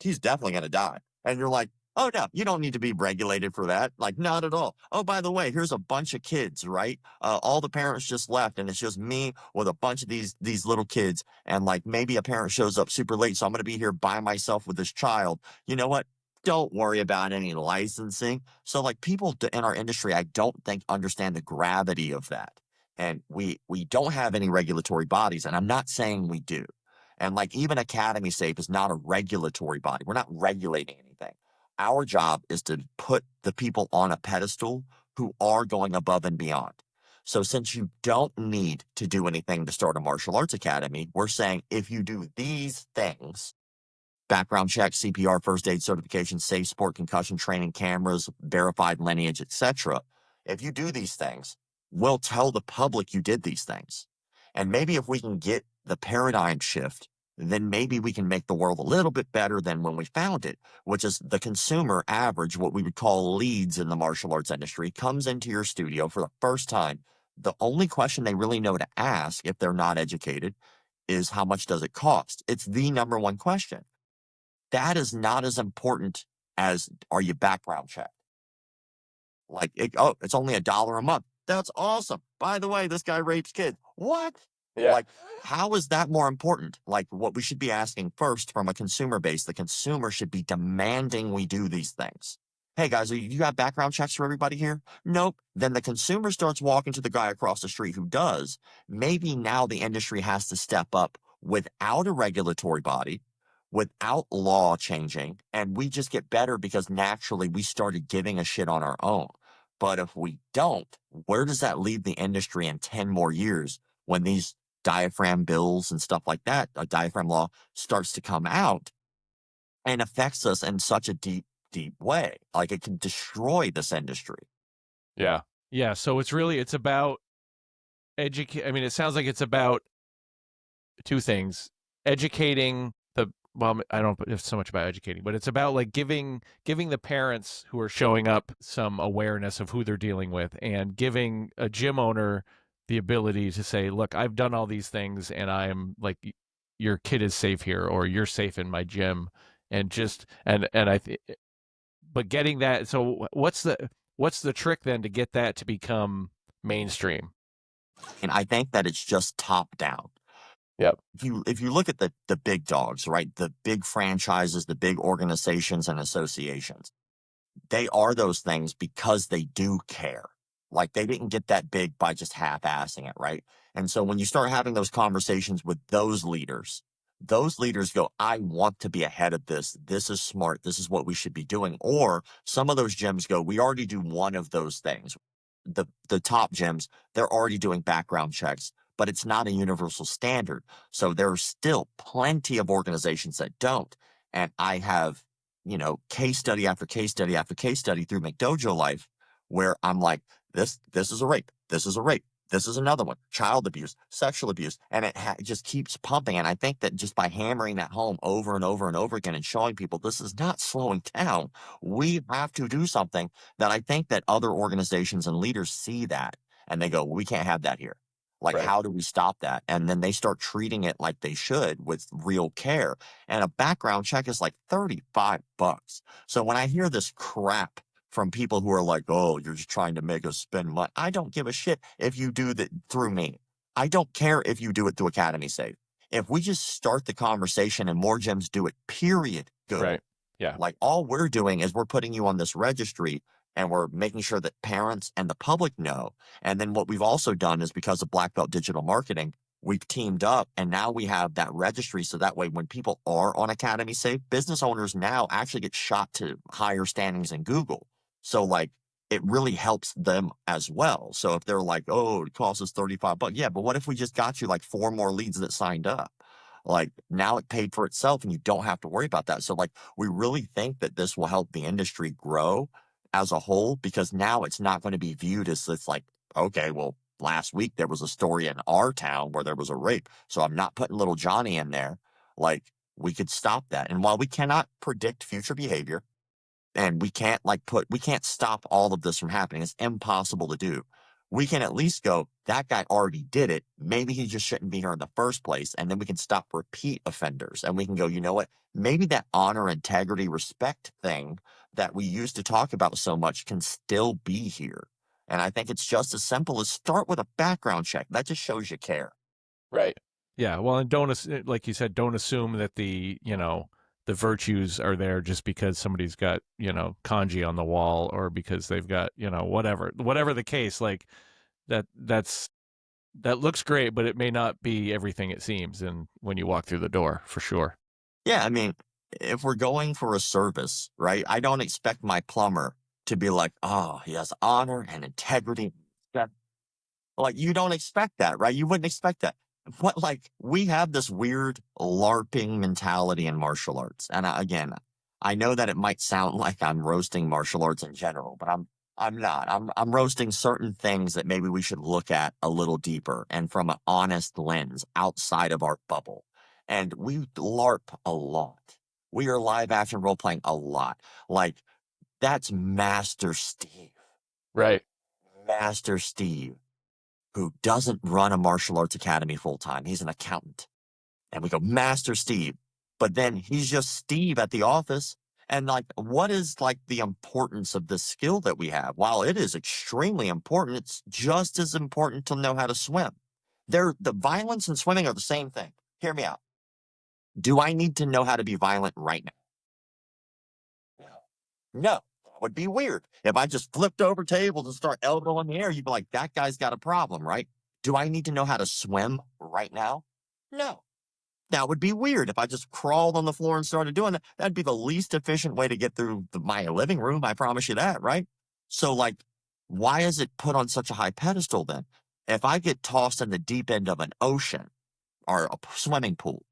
B: he's definitely gonna die. And you're like, oh no, you don't need to be regulated for that. Like, not at all. Oh, by the way, here's a bunch of kids, right? All the parents just left, and it's just me with a bunch of these little kids. And like, maybe a parent shows up super late, so I'm gonna be here by myself with this child. You know what? Don't worry about any licensing. So like, people in our industry, I don't think understand the gravity of that. And we don't have any regulatory bodies, and I'm not saying we do. And like, even Academy Safe is not a regulatory body. We're not regulating anything. Our job is to put the people on a pedestal who are going above and beyond. So since you don't need to do anything to start a martial arts academy, we're saying if you do these things, background check, CPR, first aid certification, safe sport, concussion training, cameras, verified lineage, etc. If you do these things, we'll tell the public you did these things. And maybe if we can get the paradigm shift, then maybe we can make the world a little bit better than when we found it, which is the consumer average, what we would call leads in the martial arts industry, comes into your studio for the first time. The only question they really know to ask, if they're not educated, is how much does it cost? It's the number one question. That is not as important as, are you background checked? Like, oh, it's only $1 a month. That's awesome. By the way, this guy rapes kids. What?
A: Yeah.
B: Like, how is that more important? Like, what we should be asking first from a consumer base, the consumer should be demanding we do these things. Hey guys, you got background checks for everybody here? Nope. Then the consumer starts walking to the guy across the street who does. Maybe now the industry has to step up without a regulatory body, without law changing, and we just get better because naturally we started giving a shit on our own. But if we don't, where does that leave the industry in 10 more years when these diaphragm bills and stuff like that, a diaphragm law, starts to come out and affects us in such a deep, deep way? Like, it can destroy this industry.
A: Yeah. Yeah. So it's about educate. I mean, it sounds like it's about two things: educating the, well, I don't know if it's so much about educating, but it's about like giving the parents who are showing up some awareness of who they're dealing with, and giving a gym owner the ability to say, look, I've done all these things, and I'm like, your kid is safe here, or you're safe in my gym. And just and I but getting that, so what's the trick then to get that to become mainstream?
B: And I think that it's just top down.
A: Yep.
B: If you look at the big dogs, right, the big franchises, the big organizations and associations, they are those things because they do care. Like, they didn't get that big by just half-assing it, right? And so when you start having those conversations with those leaders go, I want to be ahead of this. This is smart. This is what we should be doing. Or some of those gyms go, we already do one of those things. The top gyms, they're already doing background checks, but it's not a universal standard. So there are still plenty of organizations that don't. And I have, case study after case study after case study through McDojo Life, where I'm like, this is a rape. This is a rape. This is another one: child abuse, sexual abuse. And it just keeps pumping. And I think that just by hammering that home over and over and over again and showing people this is not slowing down, we have to do something. That I think that other organizations and leaders see that, and they go, well, we can't have that here. Like,
A: Right.
B: how do we stop that? And then they start treating it like they should, with real care. And a background check is like $35. So when I hear this crap from people who are like, oh, you're just trying to make us spend money, I don't give a shit if you do that through me. I don't care if you do it through Academy Safe. If we just start the conversation and more gyms do it, period, good.
A: Right. Yeah.
B: Like all we're doing is we're putting you on this registry and we're making sure that parents and the public know. And then what we've also done is because of Black Belt Digital Marketing, we've teamed up and now we have that registry. So that way, when people are on Academy Safe, business owners now actually get shot to higher standings in Google. So like it really helps them as well. So if they're like, oh, it costs us 35 bucks. Yeah, but what if we just got you like 4 more leads that signed up? Like now it paid for itself and you don't have to worry about that. So like we really think that this will help the industry grow as a whole because now it's not going to be viewed as this like, okay, well, last week there was a story in our town where there was a rape. So I'm not putting little Johnny in there. Like we could stop that. And while we cannot predict future behavior, and we can't stop all of this from happening. It's impossible to do. We can at least go, that guy already did it. Maybe he just shouldn't be here in the first place. And then we can stop repeat offenders. And we can go, you know what? Maybe that honor, integrity, respect thing that we used to talk about so much can still be here. And I think it's just as simple as start with a background check. That just shows you care.
A: Right. Yeah. Well, and like you said, don't assume that the virtues are there just because somebody's got, kanji on the wall or because they've got, whatever the case, like that looks great, but it may not be everything it seems. And when you walk through the door, for sure.
B: Yeah. I mean, if we're going for a service, right? I don't expect my plumber to be like, oh, he has honor and integrity. Like, you don't expect that, right? You wouldn't expect that. But like, we have this weird LARPing mentality in martial arts. And again, I know that it might sound like I'm roasting martial arts in general, but I'm not. I'm roasting certain things that maybe we should look at a little deeper and from an honest lens outside of our bubble. And we LARP a lot. We are live action role playing a lot. Like, that's Master Steve.
A: Right.
B: Master Steve, who doesn't run a martial arts academy full time. He's an accountant. And we go, Master Steve. But then he's just Steve at the office. And like, what is like the importance of this skill that we have? While it is extremely important, it's just as important to know how to swim. The violence and swimming are the same thing. Hear me out. Do I need to know how to be violent right now? No, that would be weird. If I just flipped over tables and start elbowing in the air, you'd be like, that guy's got a problem, right? Do I need to know how to swim right now? No. That would be weird. If I just crawled on the floor and started doing that, that'd be the least efficient way to get through my living room. I promise you that, right? So, like, why is it put on such a high pedestal then? If I get tossed in the deep end of an ocean or a swimming pool,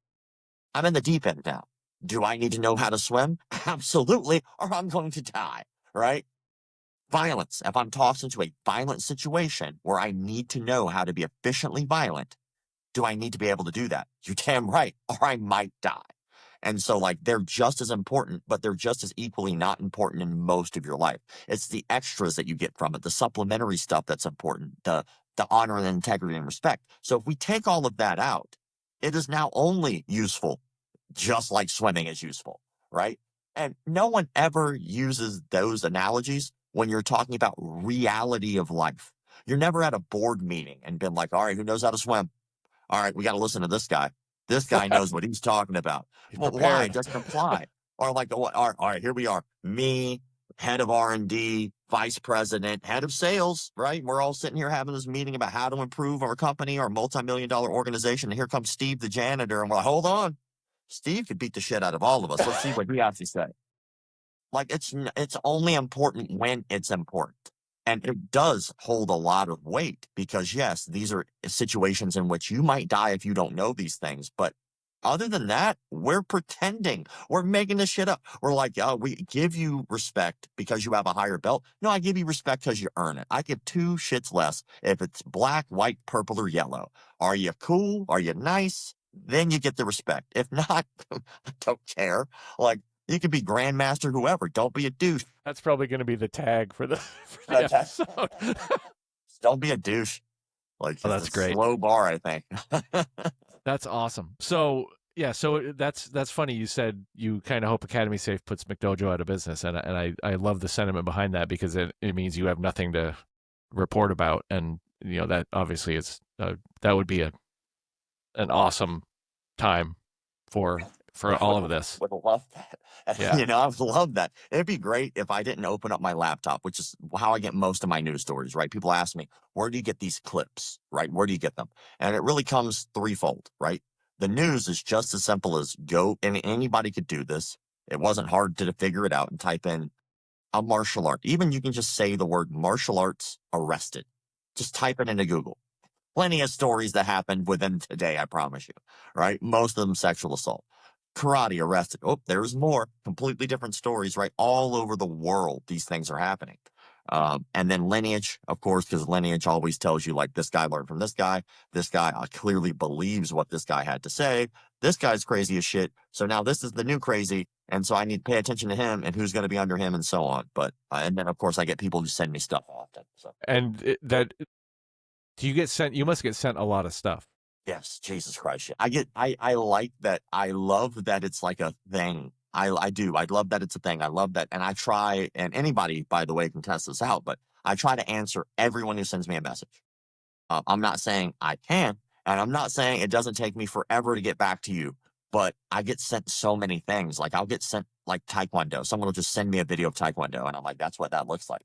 B: I'm in the deep end now. Do I need to know how to swim? Absolutely, or I'm going to die, right? Violence. If I'm tossed into a violent situation where I need to know how to be efficiently violent, do I need to be able to do that? You damn right, or I might die. And so, like, they're just as important, but they're just as equally not important in most of your life. It's the extras that you get from it, the supplementary stuff that's important, the honor and integrity and respect. So if we take all of that out, it is now only useful just like swimming is useful, right? And no one ever uses those analogies when you're talking about reality of life. You're never at a board meeting and been like, all right, who knows how to swim? All right, we got to listen to this guy. This guy knows what he's talking about.
A: He's
B: Well, why? It
A: prepared.
B: doesn't apply. Or like, all right, here we are. Me, head of R&D, vice president, head of sales, right? We're all sitting here having this meeting about how to improve our company, our multi-million-dollar organization. And here comes Steve, the janitor. And we're like, hold on. Steve could beat the shit out of all of us. Let's see what he has to say. Like it's only important when it's important. And it does hold a lot of weight because yes, these are situations in which you might die if you don't know these things. But other than that, we're pretending. We're making this shit up. We're like, oh, we give you respect because you have a higher belt. No, I give you respect because you earn it. I give two shits less if it's black, white, purple, or yellow. Are you cool? Are you nice? Then you get the respect. If not, I don't care. Like, you could be Grandmaster, whoever. Don't be a douche.
A: That's probably going to be the tag for the episode.
B: Don't be a douche. Like,
A: Oh,
B: it's
A: that's
B: a
A: great.
B: slow bar, I think.
A: That's awesome. So yeah, so that's funny. You said you kind of hope Academy Safe puts McDojo out of business, and I love the sentiment behind that because it means you have nothing to report about, and that obviously is that would be an awesome time for for all of this.
B: Would love that.
A: Yeah.
B: I would love that. It'd be great if I didn't open up my laptop, which is how I get most of my news stories, right? People ask me, where do you get these clips, right? Where do you get them? And it really comes threefold, right? The news is just as simple as go, and anybody could do this. It wasn't hard to figure it out and type in a martial art. Even you can just say the word martial arts arrested. Just type it into Google. Plenty of stories that happened within today, I promise you, right? Most of them sexual assault. Karate arrested. Oh, there's more. Completely different stories, right? All over the world, these things are happening. And then lineage, of course, because lineage always tells you, like, this guy learned from this guy. This guy clearly believes what this guy had to say. This guy's crazy as shit. So now this is the new crazy. And so I need to pay attention to him and who's going to be under him and so on. But, and then, of course, I get people who send me stuff often. So.
A: And that, do you get sent, you must get sent a lot of stuff.
B: Yes, Jesus Christ. I like that. I love that it's like a thing. I do. I love that it's a thing. I love that. And I try, and anybody, by the way, can test this out, but I try to answer everyone who sends me a message. I'm not saying I can, and I'm not saying it doesn't take me forever to get back to you, but I get sent so many things. Like I'll get sent like Taekwondo. Someone will just send me a video of Taekwondo, and I'm like, that's what that looks like.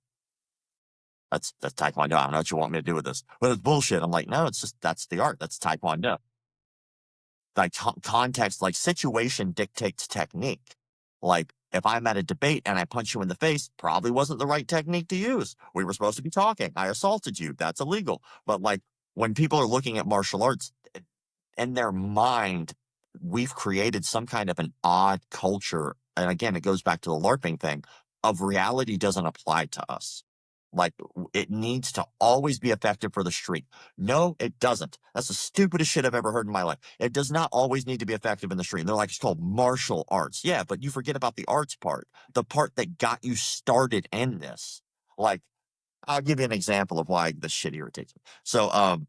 B: That's Taekwondo. I don't know what you want me to do with this, but it's bullshit. I'm like, no, it's just, that's the art. That's Taekwondo. Like context, like situation dictates technique. Like if I'm at a debate and I punch you in the face, probably wasn't the right technique to use. We were supposed to be talking. I assaulted you. That's illegal. But like when people are looking at martial arts, in their mind, we've created some kind of an odd culture. And again, it goes back to the LARPing thing of reality doesn't apply to us. Like it needs to always be effective for the street. No, it doesn't. That's the stupidest shit I've ever heard in my life. It does not always need to be effective in the street. And they're like, it's called martial arts. Yeah, but you forget about the arts part, the part that got you started in this. Like, I'll give you an example of why this shit irritates me. So,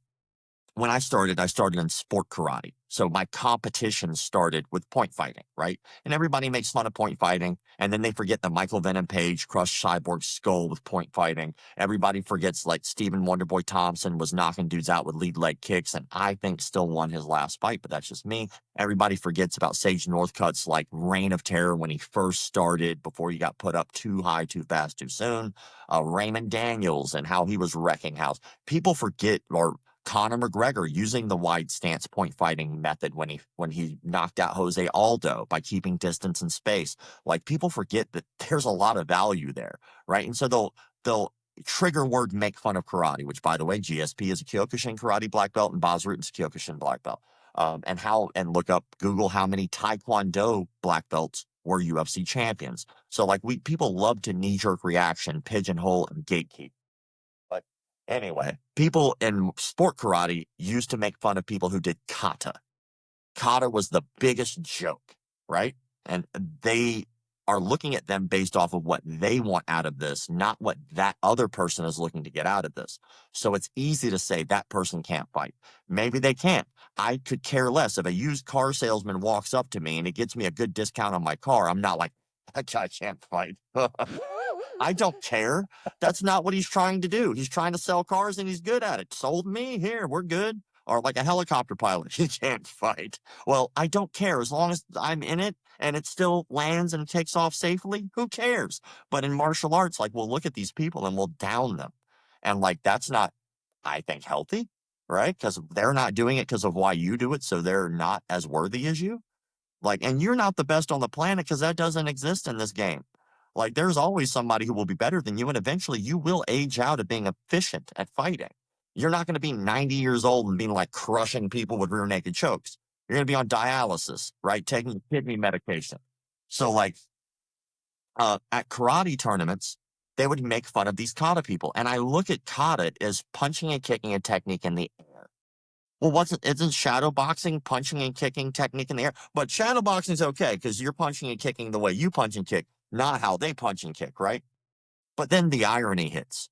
B: when I started in sport karate. So my competition started with point fighting, right? And everybody makes fun of point fighting. And then they forget that Michael Venom Page crushed Cyborg's skull with point fighting. Everybody forgets like Stephen Wonderboy Thompson was knocking dudes out with lead leg kicks. And I think still won his last fight, but that's just me. Everybody forgets about Sage Northcutt's like reign of terror when he first started before he got put up too high, too fast, too soon. Raymond Daniels and how he was wrecking house. People forget, or Conor McGregor using the wide stance point fighting method when he knocked out Jose Aldo by keeping distance and space. Like people forget that there's a lot of value there, right? And so they'll trigger word make fun of karate, which by the way, GSP is a Kyokushin karate black belt and Bas Rutten's a Kyokushin black belt. And look up Google how many Taekwondo black belts were UFC champions. So like people love to knee jerk reaction, pigeonhole and gatekeep. Anyway, people in sport karate used to make fun of people who did kata. Kata was the biggest joke, right? And they are looking at them based off of what they want out of this, not what that other person is looking to get out of this. So it's easy to say that person can't fight. Maybe they can't. I could care less. If a used car salesman walks up to me and he gets me a good discount on my car, I'm not like, that guy can't fight. I don't care. That's not what he's trying to do. He's trying to sell cars and he's good at it. Sold me, here, we're good. Or like a helicopter pilot, he can't fight. Well, I don't care. As long as I'm in it and it still lands and takes off safely, who cares? But in martial arts, like we'll look at these people and we'll down them. And like that's not, I think, healthy, right? Because they're not doing it because of why you do it. So they're not as worthy as you. Like, and you're not the best on the planet because that doesn't exist in this game. Like, there's always somebody who will be better than you, and eventually you will age out of being efficient at fighting. You're not going to be 90 years old and being like crushing people with rear naked chokes. You're going to be on dialysis, right? Taking kidney medication. So, like, at karate tournaments, they would make fun of these kata people. And I look at kata as punching and kicking a technique in the air. Well, isn't shadow boxing punching and kicking technique in the air? But shadow boxing is okay because you're punching and kicking the way you punch and kick, not how they punch and kick, right? But then the irony hits.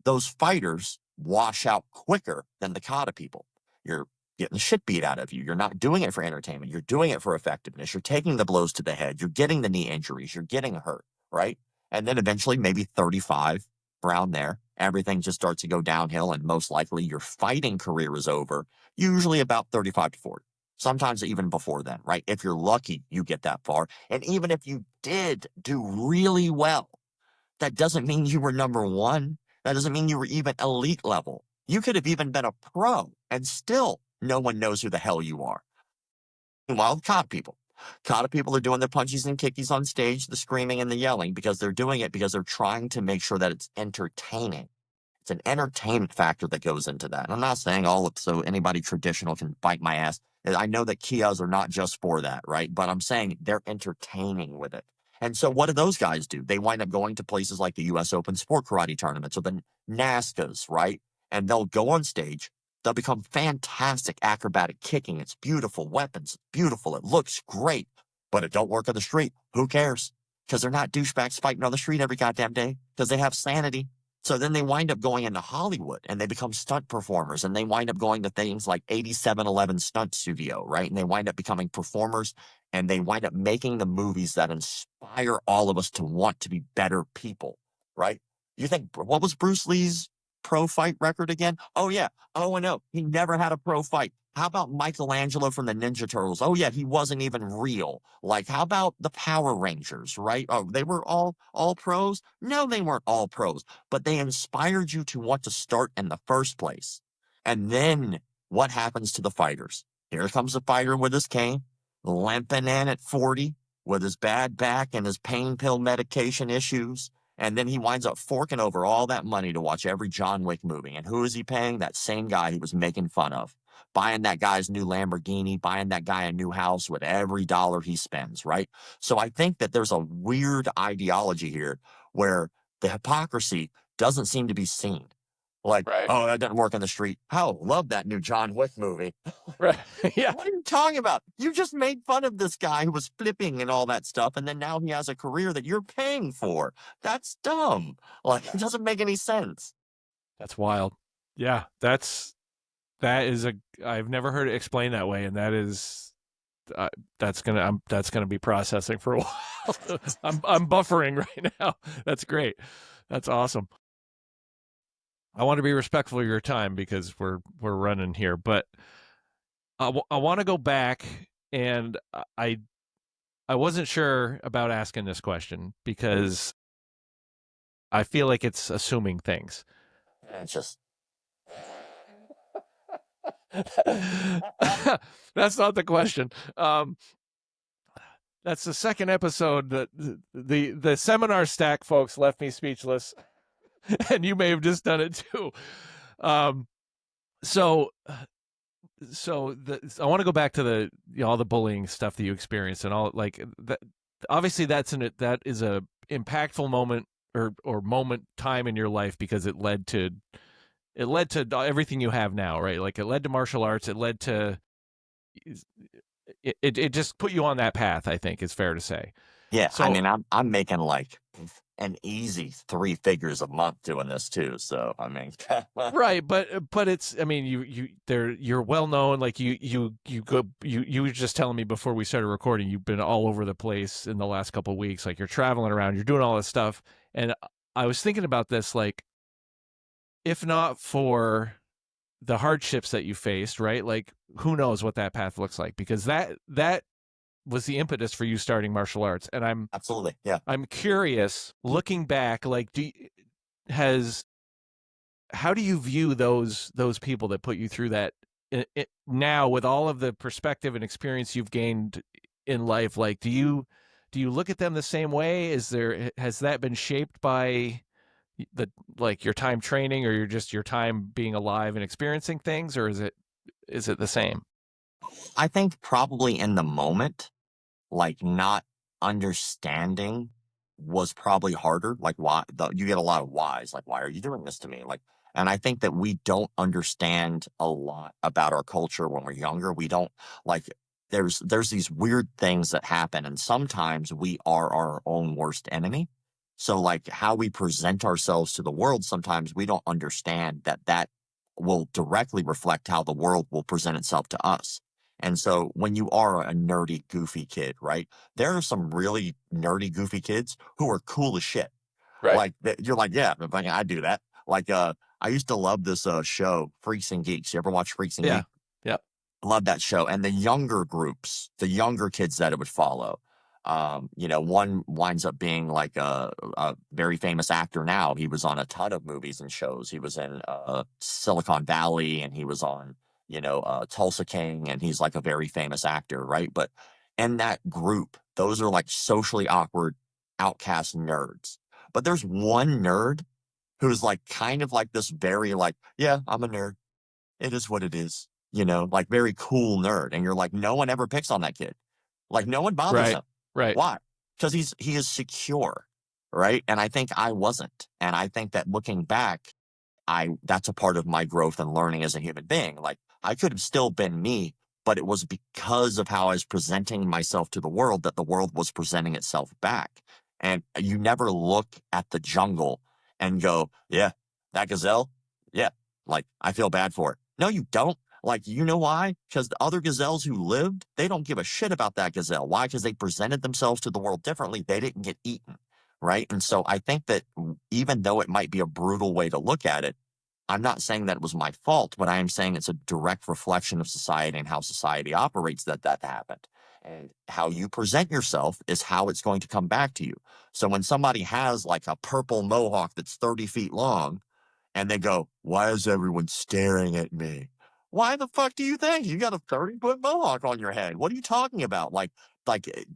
B: Those fighters wash out quicker than the kata people. You're getting the shit beat out of you. You're not doing it for entertainment. You're doing it for effectiveness. You're taking the blows to the head. You're getting the knee injuries. You're getting hurt, right? And then eventually maybe 35 around there, everything just starts to go downhill and most likely your fighting career is over, usually about 35 to 40. Sometimes even before then, right? If you're lucky, you get that far. And even if you did do really well, that doesn't mean you were number one. That doesn't mean you were even elite level. You could have even been a pro and still no one knows who the hell you are. Meanwhile, COD people are doing the punchies and kickies on stage, the screaming and the yelling because they're doing it because they're trying to make sure that it's entertaining. It's an entertainment factor that goes into that. And I'm not saying all of so anybody traditional can bite my ass. I know that Kias are not just for that, right? But I'm saying they're entertaining with it. And so what do those guys do? They wind up going to places like the US Open Sport Karate tournaments or the NASCAs, right? And they'll go on stage. They'll become fantastic acrobatic kicking. It's beautiful weapons. It's beautiful. It looks great, but it don't work on the street. Who cares? Because they're not douchebags fighting on the street every goddamn day because they have sanity. So then they wind up going into Hollywood and they become stunt performers and they wind up going to things like 8711 Stunt Studio, right? And they wind up becoming performers and they wind up making the movies that inspire all of us to want to be better people, right? You think, what was Bruce Lee's pro fight record again? Oh, yeah. Oh, no. He never had a pro fight. How about Michelangelo from the Ninja Turtles? Oh, yeah, he wasn't even real. Like, how about the Power Rangers, right? Oh, they were all pros? No, they weren't all pros, but they inspired you to want to start in the first place. And then what happens to the fighters? Here comes the fighter with his cane, limping in at 40 with his bad back and his pain pill medication issues. And then he winds up forking over all that money to watch every John Wick movie. And who is he paying? That same guy he was making fun of. Buying that guy's new Lamborghini, buying that guy a new house with every dollar he spends, right? So I think that there's a weird ideology here where the hypocrisy doesn't seem to be seen. Like,
A: Right.
B: oh, that doesn't work on the street. Oh, love that new John Wick movie.
A: Right. Yeah.
B: What are you talking about? You just made fun of this guy who was flipping and all that stuff, and then now he has a career that you're paying for. That's dumb. Like, it doesn't make any sense.
A: That's wild. Yeah. I've never heard it explained that way. And that's gonna be processing for a while. I'm buffering right now. That's great. That's awesome. I want to be respectful of your time because we're running here, but I want to go back, and I wasn't sure about asking this question because I feel like it's assuming things.
B: It's just,
A: That's not the question. That's the second episode that the seminar stack folks left me speechless, and you may have just done it too. Um, so I want to go back to all the bullying stuff that you experienced and all like that. Obviously, that is a impactful moment or moment time in your life because it led to everything you have now, right? Like it led to martial arts. It led to it just put you on that path. I think it's fair to say.
B: yeah. I
A: So
B: mean, I'm making like an easy 3 figures a month doing this too. So I mean,
A: right, but it's, I mean, you're well known, like you were just telling me before we started recording, you've been all over the place in the last couple of weeks, like you're traveling around, you're doing all this stuff, and I was thinking about this, like if not for the hardships that you faced, right, like who knows what that path looks like, because that was the impetus for you starting martial arts, and
B: absolutely, yeah.
A: I'm curious, looking back, like how do you view those people that put you through that now with all of the perspective and experience you've gained in life? Like, do you look at them the same way? Has that been shaped by your time training, or your time being alive and experiencing things, or is it the same?
B: I think probably in the moment, like not understanding was probably harder. Like why you get a lot of whys, like why are you doing this to me? Like, and I think that we don't understand a lot about our culture when we're younger. We don't like there's these weird things that happen, and sometimes we are our own worst enemy. So like how we present ourselves to the world, sometimes we don't understand that will directly reflect how the world will present itself to us. And so when you are a nerdy, goofy kid, right, there are some really nerdy, goofy kids who are cool as shit.
A: Right.
B: Like you're like, yeah, like, I do that. Like, I used to love this show, Freaks and Geeks. You ever watch Freaks and
A: Yeah.
B: Geeks?
A: Yeah.
B: love that show. And the younger groups, the younger kids that it would follow. One winds up being like a very famous actor now. He was on a ton of movies and shows. He was in Silicon Valley, and he was on, Tulsa King, and he's like a very famous actor, right? But in that group, those are like socially awkward, outcast nerds. But there's one nerd who's like kind of like this very like, yeah, I'm a nerd. It is what it is, like very cool nerd. And you're like, no one ever picks on that kid. Like no one bothers
A: Right.
B: him.
A: Right.
B: Why? Because he is secure, right? And I think I wasn't. And I think that looking back, that's a part of my growth and learning as a human being. Like I could have still been me, but it was because of how I was presenting myself to the world that the world was presenting itself back. And you never look at the jungle and go, yeah, that gazelle, yeah, like I feel bad for it. No, you don't. Like, you know why? Because the other gazelles who lived, they don't give a shit about that gazelle. Why? Because they presented themselves to the world differently. They didn't get eaten, right? And so I think that even though it might be a brutal way to look at it, I'm not saying that it was my fault, but I am saying it's a direct reflection of society and how society operates that happened. And how you present yourself is how it's going to come back to you. So when somebody has like a purple mohawk that's 30 feet long, and they go, why is everyone staring at me? Why the fuck do you think you got a 30-foot mohawk on your head? What are you talking about? At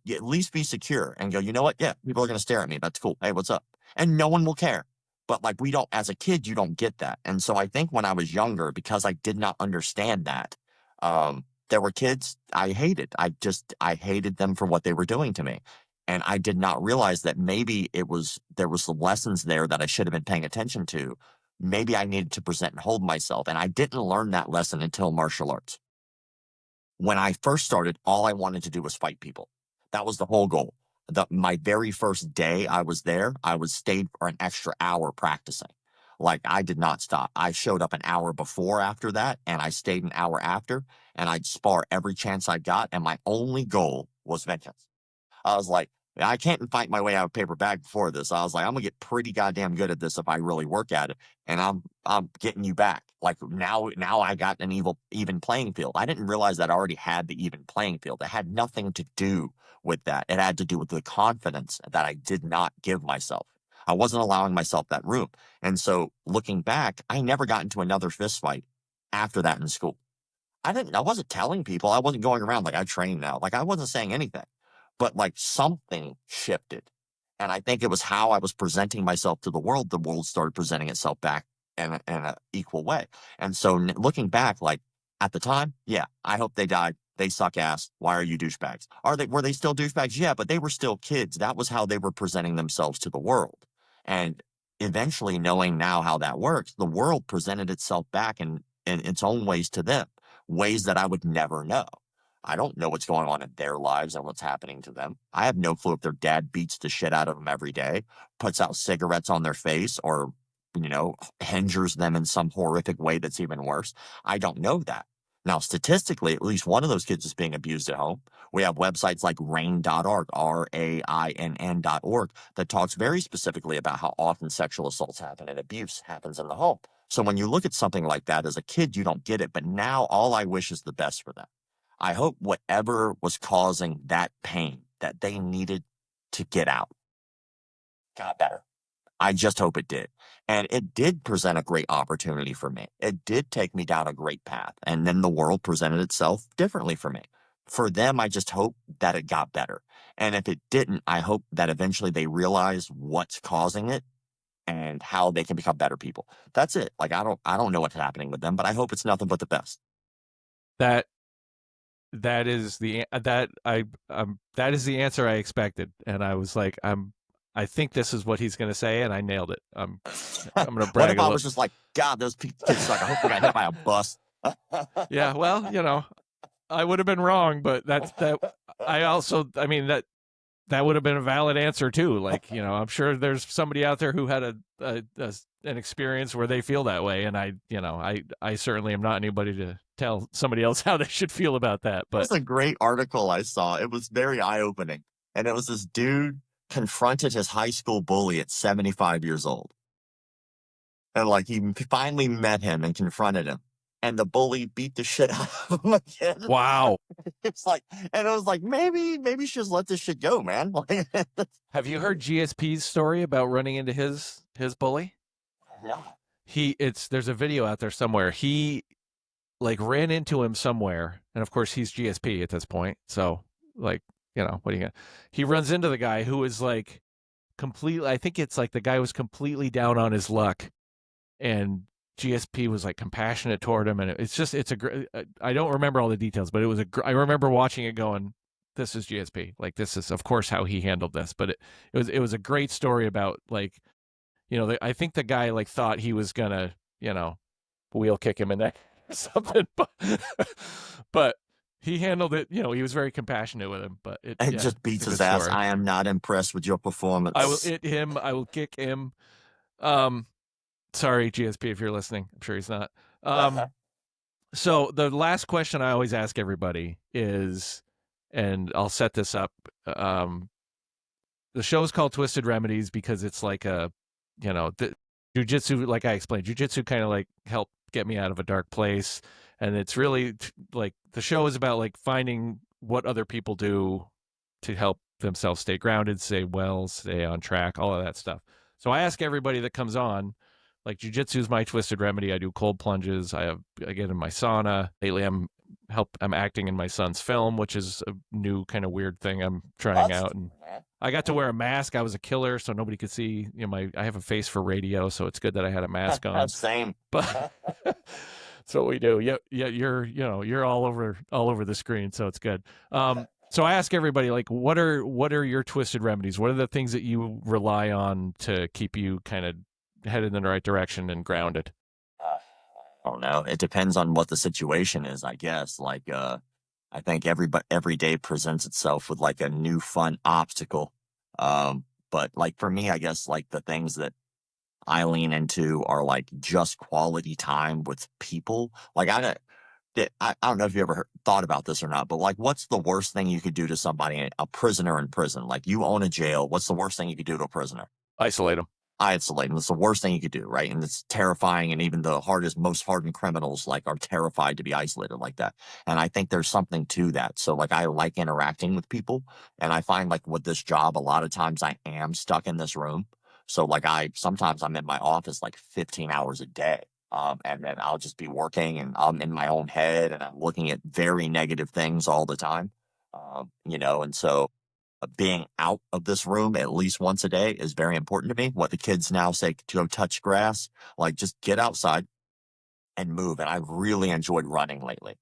B: least be secure and go, you know what? Yeah, people are going to stare at me. That's cool. Hey, what's up? And no one will care. But like, we don't, as a kid, you don't get that. And so I think when I was younger, because I did not understand that, there were kids I hated. I hated them for what they were doing to me. And I did not realize that maybe there was some lessons there that I should have been paying attention to. Maybe I needed to present and hold myself. And I didn't learn that lesson until martial arts. When I first started, all I wanted to do was fight people. That was the whole goal. My very first day I was there, I was stayed for an extra hour practicing. Like I did not stop. I showed up an hour before after that, and I stayed an hour after, and I'd spar every chance I got. And my only goal was vengeance. I was like, I can't fight my way out of paper bag before this. I was like, I'm gonna get pretty goddamn good at this if I really work at it. And I'm getting you back. Like now I got an even playing field. I didn't realize that I already had the even playing field. It had nothing to do with that. It had to do with the confidence that I did not give myself. I wasn't allowing myself that room. And so looking back, I never got into another fist fight after that in school. I wasn't telling people. I wasn't going around like I train now. Like I wasn't saying anything. But like something shifted. And I think it was how I was presenting myself to the world started presenting itself back in an equal way. And so looking back, like at the time, yeah, I hope they died. They suck ass. Why are you douchebags? Were they still douchebags? Yeah, but they were still kids. That was how they were presenting themselves to the world. And eventually knowing now how that works, the world presented itself back in its own ways to them, ways that I would never know. I don't know what's going on in their lives and what's happening to them. I have no clue if their dad beats the shit out of them every day, puts out cigarettes on their face, or, injures them in some horrific way that's even worse. I don't know that. Now, statistically, at least one of those kids is being abused at home. We have websites like rain.org, RAINN.org, that talks very specifically about how often sexual assaults happen and abuse happens in the home. So when you look at something like that as a kid, you don't get it. But now all I wish is the best for them. I hope whatever was causing that pain that they needed to get out got better. I just hope it did. And it did present a great opportunity for me. It did take me down a great path. And then the world presented itself differently for me. For them, I just hope that it got better. And if it didn't, I hope that eventually they realize what's causing it and how they can become better people. That's it. Like I don't know what's happening with them, but I hope it's nothing but the best.
A: That that is the that is the answer I expected, and I was like, I think this is what he's going to say, and I nailed it. I'm going to
B: What
A: brag
B: if
A: a
B: I
A: little.
B: was just like, God, those kids suck. I hope they got hit by a bus.
A: Yeah, well, I would have been wrong, but that. I also, I mean, that would have been a valid answer too. Like, I'm sure there's somebody out there who had an experience where they feel that way, and I certainly am not anybody to tell somebody else how they should feel about that.
B: It
A: But
B: was a great article I saw. It was very eye-opening. And it was this dude confronted his high school bully at 75 years old. And like he finally met him and confronted him. and the bully beat the shit out of him again.
A: Wow.
B: It's like, and it was like, maybe you should just let this shit go, man. Like,
A: Have you heard GSP's story about running into his bully?
B: yeah.
A: There's a video out there somewhere. He like ran into him somewhere, and of course he's GSP at this point. So like, what are you gonna? He runs into the guy who is like completely. I think it's like the guy was completely down on his luck, and GSP was like compassionate toward him, and it's a great. I don't remember all the details, but it was I remember watching it going, this is GSP. Like this is of course how he handled this, but it was a great story about like, I think the guy like thought he was gonna, wheel kick him in there or something, but he handled it. He was very compassionate with him, but
B: And just beats his ass.
A: Story.
B: I am not impressed with your performance.
A: I will hit him. I will kick him. Sorry, GSP, if you're listening. I'm sure he's not. So the last question I always ask everybody is, and I'll set this up. The show is called Twisted Remedies because it's like the jujitsu, like I explained, jujitsu kind of like helped get me out of a dark place. And it's really like the show is about like finding what other people do to help themselves stay grounded, stay well, stay on track, all of that stuff. So I ask everybody that comes on, like jujitsu is my twisted remedy. I do cold plunges. I get in my sauna. Lately, I'm acting in my son's film, which is a new kind of weird thing I'm trying out. And I got to wear a mask. I was a killer, so nobody could see. I have a face for radio, so it's good that I had a mask on.
B: Same.
A: But that's what we do. Yeah, you're all over the screen, so it's good. So I ask everybody, like, what are your twisted remedies? What are the things that you rely on to keep you kind of headed in the right direction and grounded?
B: I don't know. It depends on what the situation is, I guess. Like, I think every day presents itself with like a new fun obstacle. But like for me, I guess like the things that I lean into are like just quality time with people. Like I don't know if you ever thought about this or not, but like, what's the worst thing you could do to somebody, a prisoner in prison? Like you own a jail. What's the worst thing you could do to a prisoner?
A: Isolate them.
B: Isolate them. It's the worst thing you could do, right? And it's terrifying. And even the most hardened criminals like are terrified to be isolated like that. And I think there's something to that. So like I like interacting with people, and I find like with this job, a lot of times I am stuck in this room. So like sometimes I'm in my office like 15 hours a day. And then I'll just be working and I'm in my own head and I'm looking at very negative things all the time. And so being out of this room at least once a day is very important to me. What the kids now say to go touch grass, like just get outside and move. And I've really enjoyed running lately.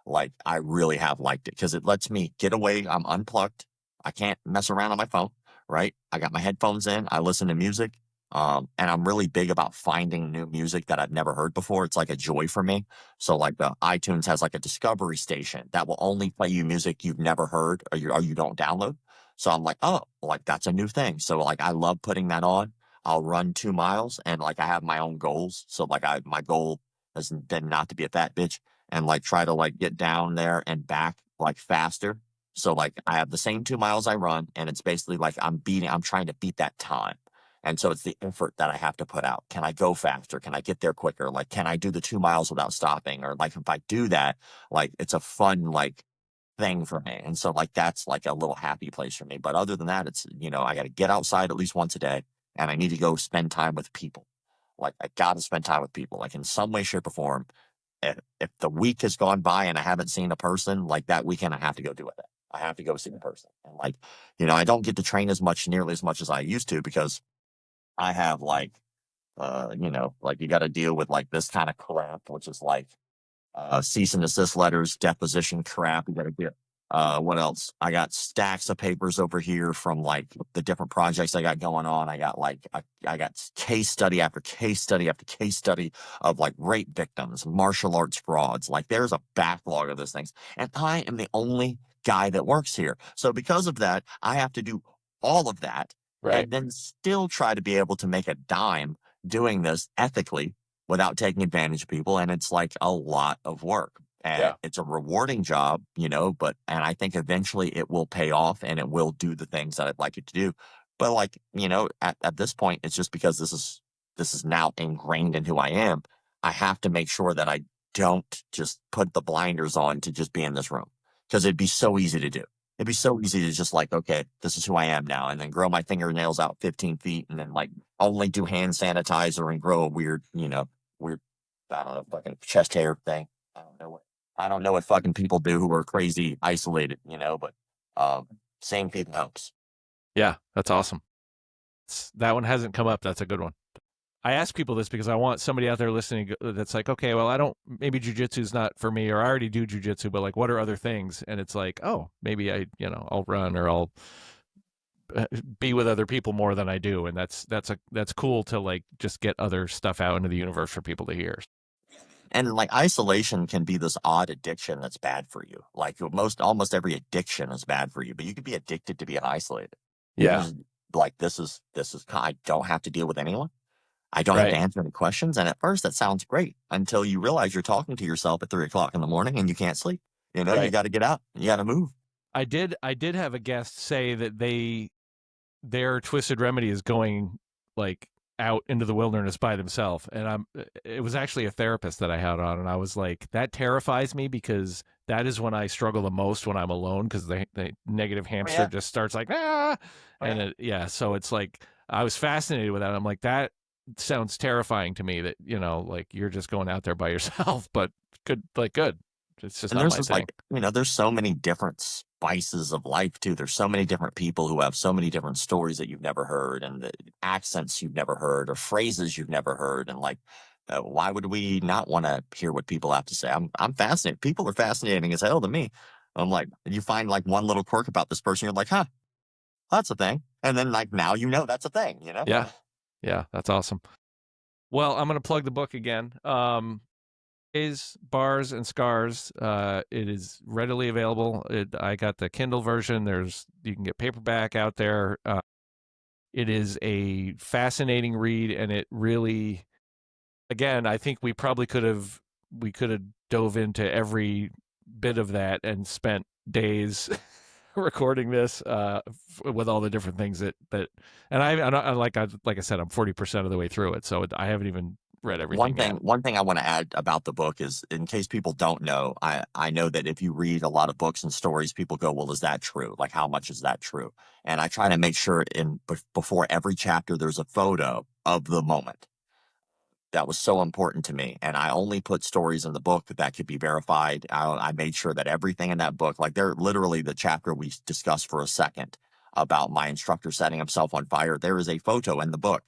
B: Like I really have liked it because it lets me get away. I'm unplugged. I can't mess around on my phone, right? I got my headphones in. I listen to music. And I'm really big about finding new music that I've never heard before. It's like a joy for me. So like the iTunes has like a discovery station that will only play you music you've never heard or you don't download. So I'm like, oh, like that's a new thing. So like I love putting that on. I'll run 2 miles and like I have my own goals. So like my goal has been not to be a fat bitch and like try to like get down there and back like faster. So like I have the same 2 miles I run and it's basically like I'm trying to beat that time. And so it's the effort that I have to put out. Can I go faster? Can I get there quicker? Like, can I do the 2 miles without stopping? Or like, if I do that, like, it's a fun, like, thing for me. And so, like, that's like a little happy place for me. But other than that, it's, I got to get outside at least once a day and I need to go spend time with people. Like, I got to spend time with people, like, in some way, shape, or form. If the week has gone by and I haven't seen a person, like, that weekend, I have to go do it. I have to go see a person. And, like, I don't get to train nearly as much as I used to because I have like, like you got to deal with like this kind of crap, which is like cease and desist letters, deposition crap. You got to get, what else? I got stacks of papers over here from like the different projects I got going on. I got like, I got case study after case study after case study of like rape victims, martial arts frauds. Like there's a backlog of those things. And I am the only guy that works here. So because of that, I have to do all of that.
A: Right.
B: And then still try to be able to make a dime doing this ethically without taking advantage of people. And it's like a lot of work. And it's a rewarding job, and I think eventually it will pay off and it will do the things that I'd like it to do. But like, at this point, it's just because this is now ingrained in who I am. I have to make sure that I don't just put the blinders on to just be in this room, because it'd be so easy to do. It'd be so easy to just like, okay, this is who I am now, and then grow my fingernails out 15 feet, and then like only do hand sanitizer and grow a weird, weird, I don't know, fucking chest hair thing. I don't know what I don't know what fucking people do who are crazy isolated, but um, same thing helps.
A: Yeah, that's awesome. That one hasn't come up. That's a good one. I ask people this because I want somebody out there listening that's like, okay, well, I don't, maybe jujitsu's not for me, or I already do jujitsu, but like, what are other things? And it's like, oh, maybe I'll run, or I'll be with other people more than I do. And that's cool to like just get other stuff out into the universe for people to hear.
B: And like isolation can be this odd addiction that's bad for you. Like almost every addiction is bad for you, but you could be addicted to being isolated. You can
A: Yeah.
B: just, like, this is I don't have to deal with anyone. I don't have to
A: Right.
B: answer any questions. And at first that sounds great until you realize you're talking to yourself at 3 o'clock in the morning and you can't sleep. You
A: Right.
B: got to get out. You got to move.
A: I did have a guest say that their twisted remedy is going like out into the wilderness by themselves, and it was actually a therapist that I had on, and I was like, that terrifies me, because that is when I struggle the most, when I'm alone, because the negative
B: Oh
A: hamster
B: yeah.
A: just starts like, ah.
B: Oh
A: And
B: yeah.
A: yeah, so it's like I was fascinated with that. I'm like, that sounds terrifying to me, that like you're just going out there by yourself. But good, it's just
B: And
A: not
B: there's
A: my
B: just
A: thing.
B: like, there's so many different spices of life too. There's so many different people who have so many different stories that you've never heard, and the accents you've never heard, or phrases you've never heard. And like, why would we not want to hear what people have to say? I'm fascinated. People are fascinating as hell to me. I'm like, you find like one little quirk about this person, you're like, huh, that's a thing. And then like now that's a thing.
A: Yeah, yeah, that's awesome. Well, I'm gonna plug the book again. Is Bars and Scars. It is readily available. I got the Kindle version. You can get paperback out there. It is a fascinating read, and it really, again, I think we could have dove into every bit of that and spent days recording this, with all the different things and like I said, I'm 40% of the way through it, so I haven't even read
B: One
A: everything
B: thing
A: yet.
B: one thing I wanna add about the book is, in case people don't know, I know that if you read a lot of books and stories, people go, "Well, is that true? Like, how much is that true?" And I try to make sure before every chapter, there's a photo of the moment. That was so important to me, and I only put stories in the book that could be verified. I made sure that everything in that book, like, they're literally the chapter we discussed for a second about my instructor setting himself on fire, there is a photo in the book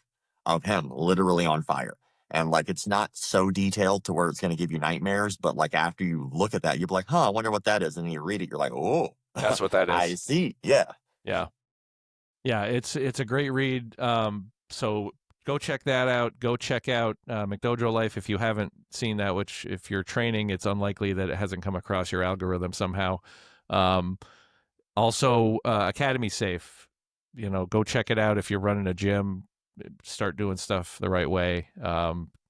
B: of him literally on fire, and, like, it's not so detailed to where it's gonna give you nightmares, but, like, after you look at that, you'll be like, "Huh, I wonder what that is," and then you read it, you're like, "Oh,
A: That's what that
B: I
A: is.
B: see." Yeah.
A: Yeah. Yeah, it's a great read. So go check that out. Go check out McDojo Life if you haven't seen that. Which, if you're training, it's unlikely that it hasn't come across your algorithm somehow. Um, Also, Academy Safe. Go check it out if you're running a gym. Start doing stuff the right way.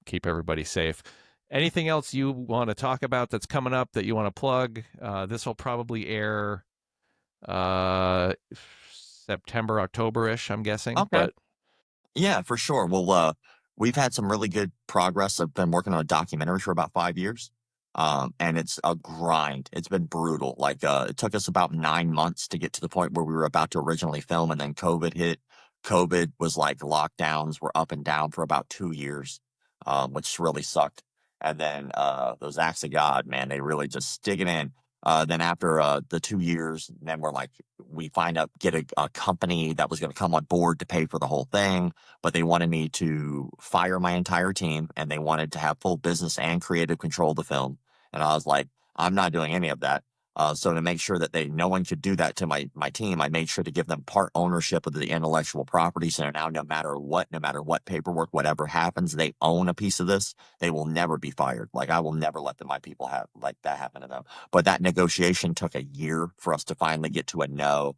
A: Keep everybody safe. Anything else you want to talk about that's coming up that you want to plug? This will probably air uh, September, October-ish, I'm guessing.
B: Okay.
A: But
B: Yeah, for sure. Well, we've had some really good progress. I've been working on a documentary for about 5 years. And it's a grind. It's been brutal. Like, it took us about 9 months to get to the point where we were about to originally film, and then COVID hit. COVID was like lockdowns were up and down for about 2 years, which really sucked. And then those acts of God, man, they really just stick it in. Then after the 2 years, then we find out, get a company that was going to come on board to pay for the whole thing, but they wanted me to fire my entire team, and they wanted to have full business and creative control of the film. And I was like, I'm not doing any of that. So to make sure that no one could do that to my team, I made sure to give them part ownership of the intellectual property. So now, no matter what paperwork, whatever happens, they own a piece of this. They will never be fired. Like, I will never let my people have like that happen to them. But that negotiation took a year for us to finally get to a no.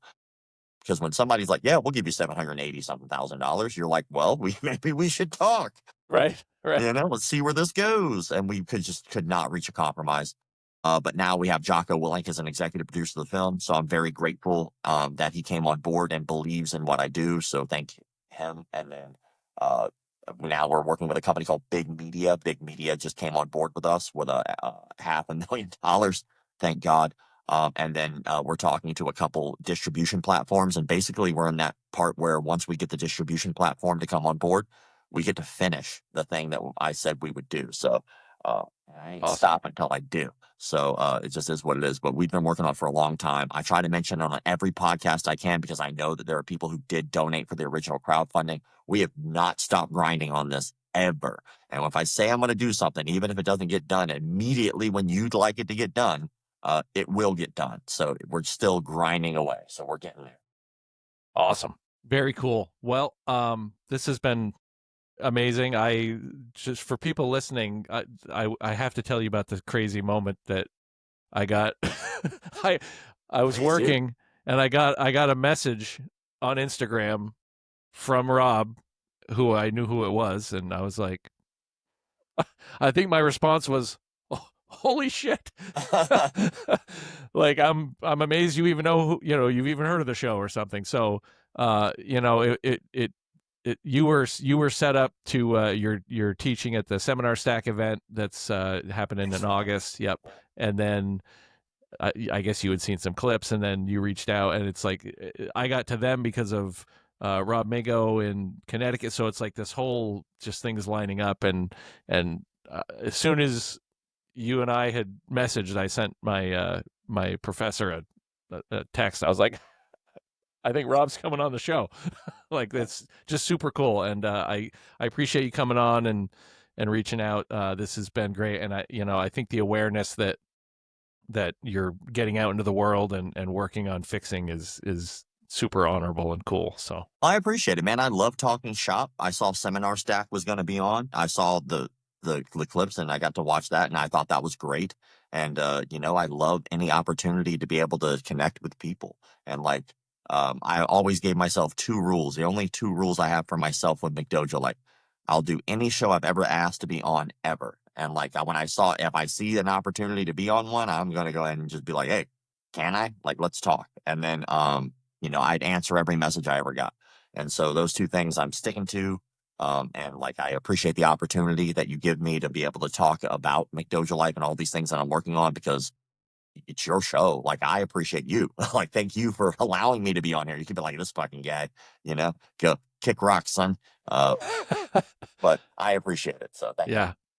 B: Because when somebody's like, "Yeah, we'll give you 780 something thousand dollars," you're like, "Well, maybe we should talk.
A: right, right.
B: Let's see where this goes." And we could not reach a compromise. But now we have Jocko Willink as an executive producer of the film, so I'm very grateful that he came on board and believes in what I do. So thank him. And then now we're working with a company called Big Media. Big Media just came on board with us with a $500,000, thank God. And then we're talking to a couple distribution platforms, and basically we're in that part where once we get the distribution platform to come on board, we get to finish the thing that I said we would do. So uh, I ain't
A: Awesome.
B: stopping until I do. So it just is what it is. But we've been working on it for a long time. I try to mention it on every podcast I can because I know that there are people who did donate for the original crowdfunding. We have not stopped grinding on this ever. And if I say I'm going to do something, even if it doesn't get done immediately when you'd like it to get done, it will get done. So we're still grinding away. So we're getting there.
A: Awesome. Very cool. Well, this has been amazing. I just for people listening, I have to tell you about the crazy moment that I got. I I was
B: Please do.
A: working and I got a message on Instagram from Rob, who I knew who it was, and I was like, I think my response was, oh, "Holy shit!" Like I'm amazed you even know who, you've even heard of the show or something. So you were set up to you're teaching at the Seminar Stack event that's happening in August. Yep, and then I guess you had seen some clips, and then you reached out, and it's like I got to them because of Rob Mago in Connecticut. So it's like this whole just things lining up, and as soon as you and I had messaged, I sent my professor a text. I was like, I think Rob's coming on the show. Like that's just super cool, and I appreciate you coming on and reaching out. This has been great, and I think the awareness that you're getting out into the world and working on fixing is super honorable and cool. So
B: I appreciate it, man. I love talking shop. I saw Seminar Stack was going to be on. I saw the clips and I got to watch that and I thought that was great. And I love any opportunity to be able to connect with people. And I always gave myself two rules. The only two rules I have for myself with McDojo, like I'll do any show I've ever asked to be on ever. And when if I see an opportunity to be on one, I'm gonna go ahead and just be like, hey, can I? Like, let's talk. And then I'd answer every message I ever got. And so those two things I'm sticking to. And I appreciate the opportunity that you give me to be able to talk about McDojo Life and all these things that I'm working on because it's your show. Like, I appreciate you. Thank you for allowing me to be on here. You could be like, this fucking guy, go kick rock, son. But I appreciate it. So thank you.
A: yeah,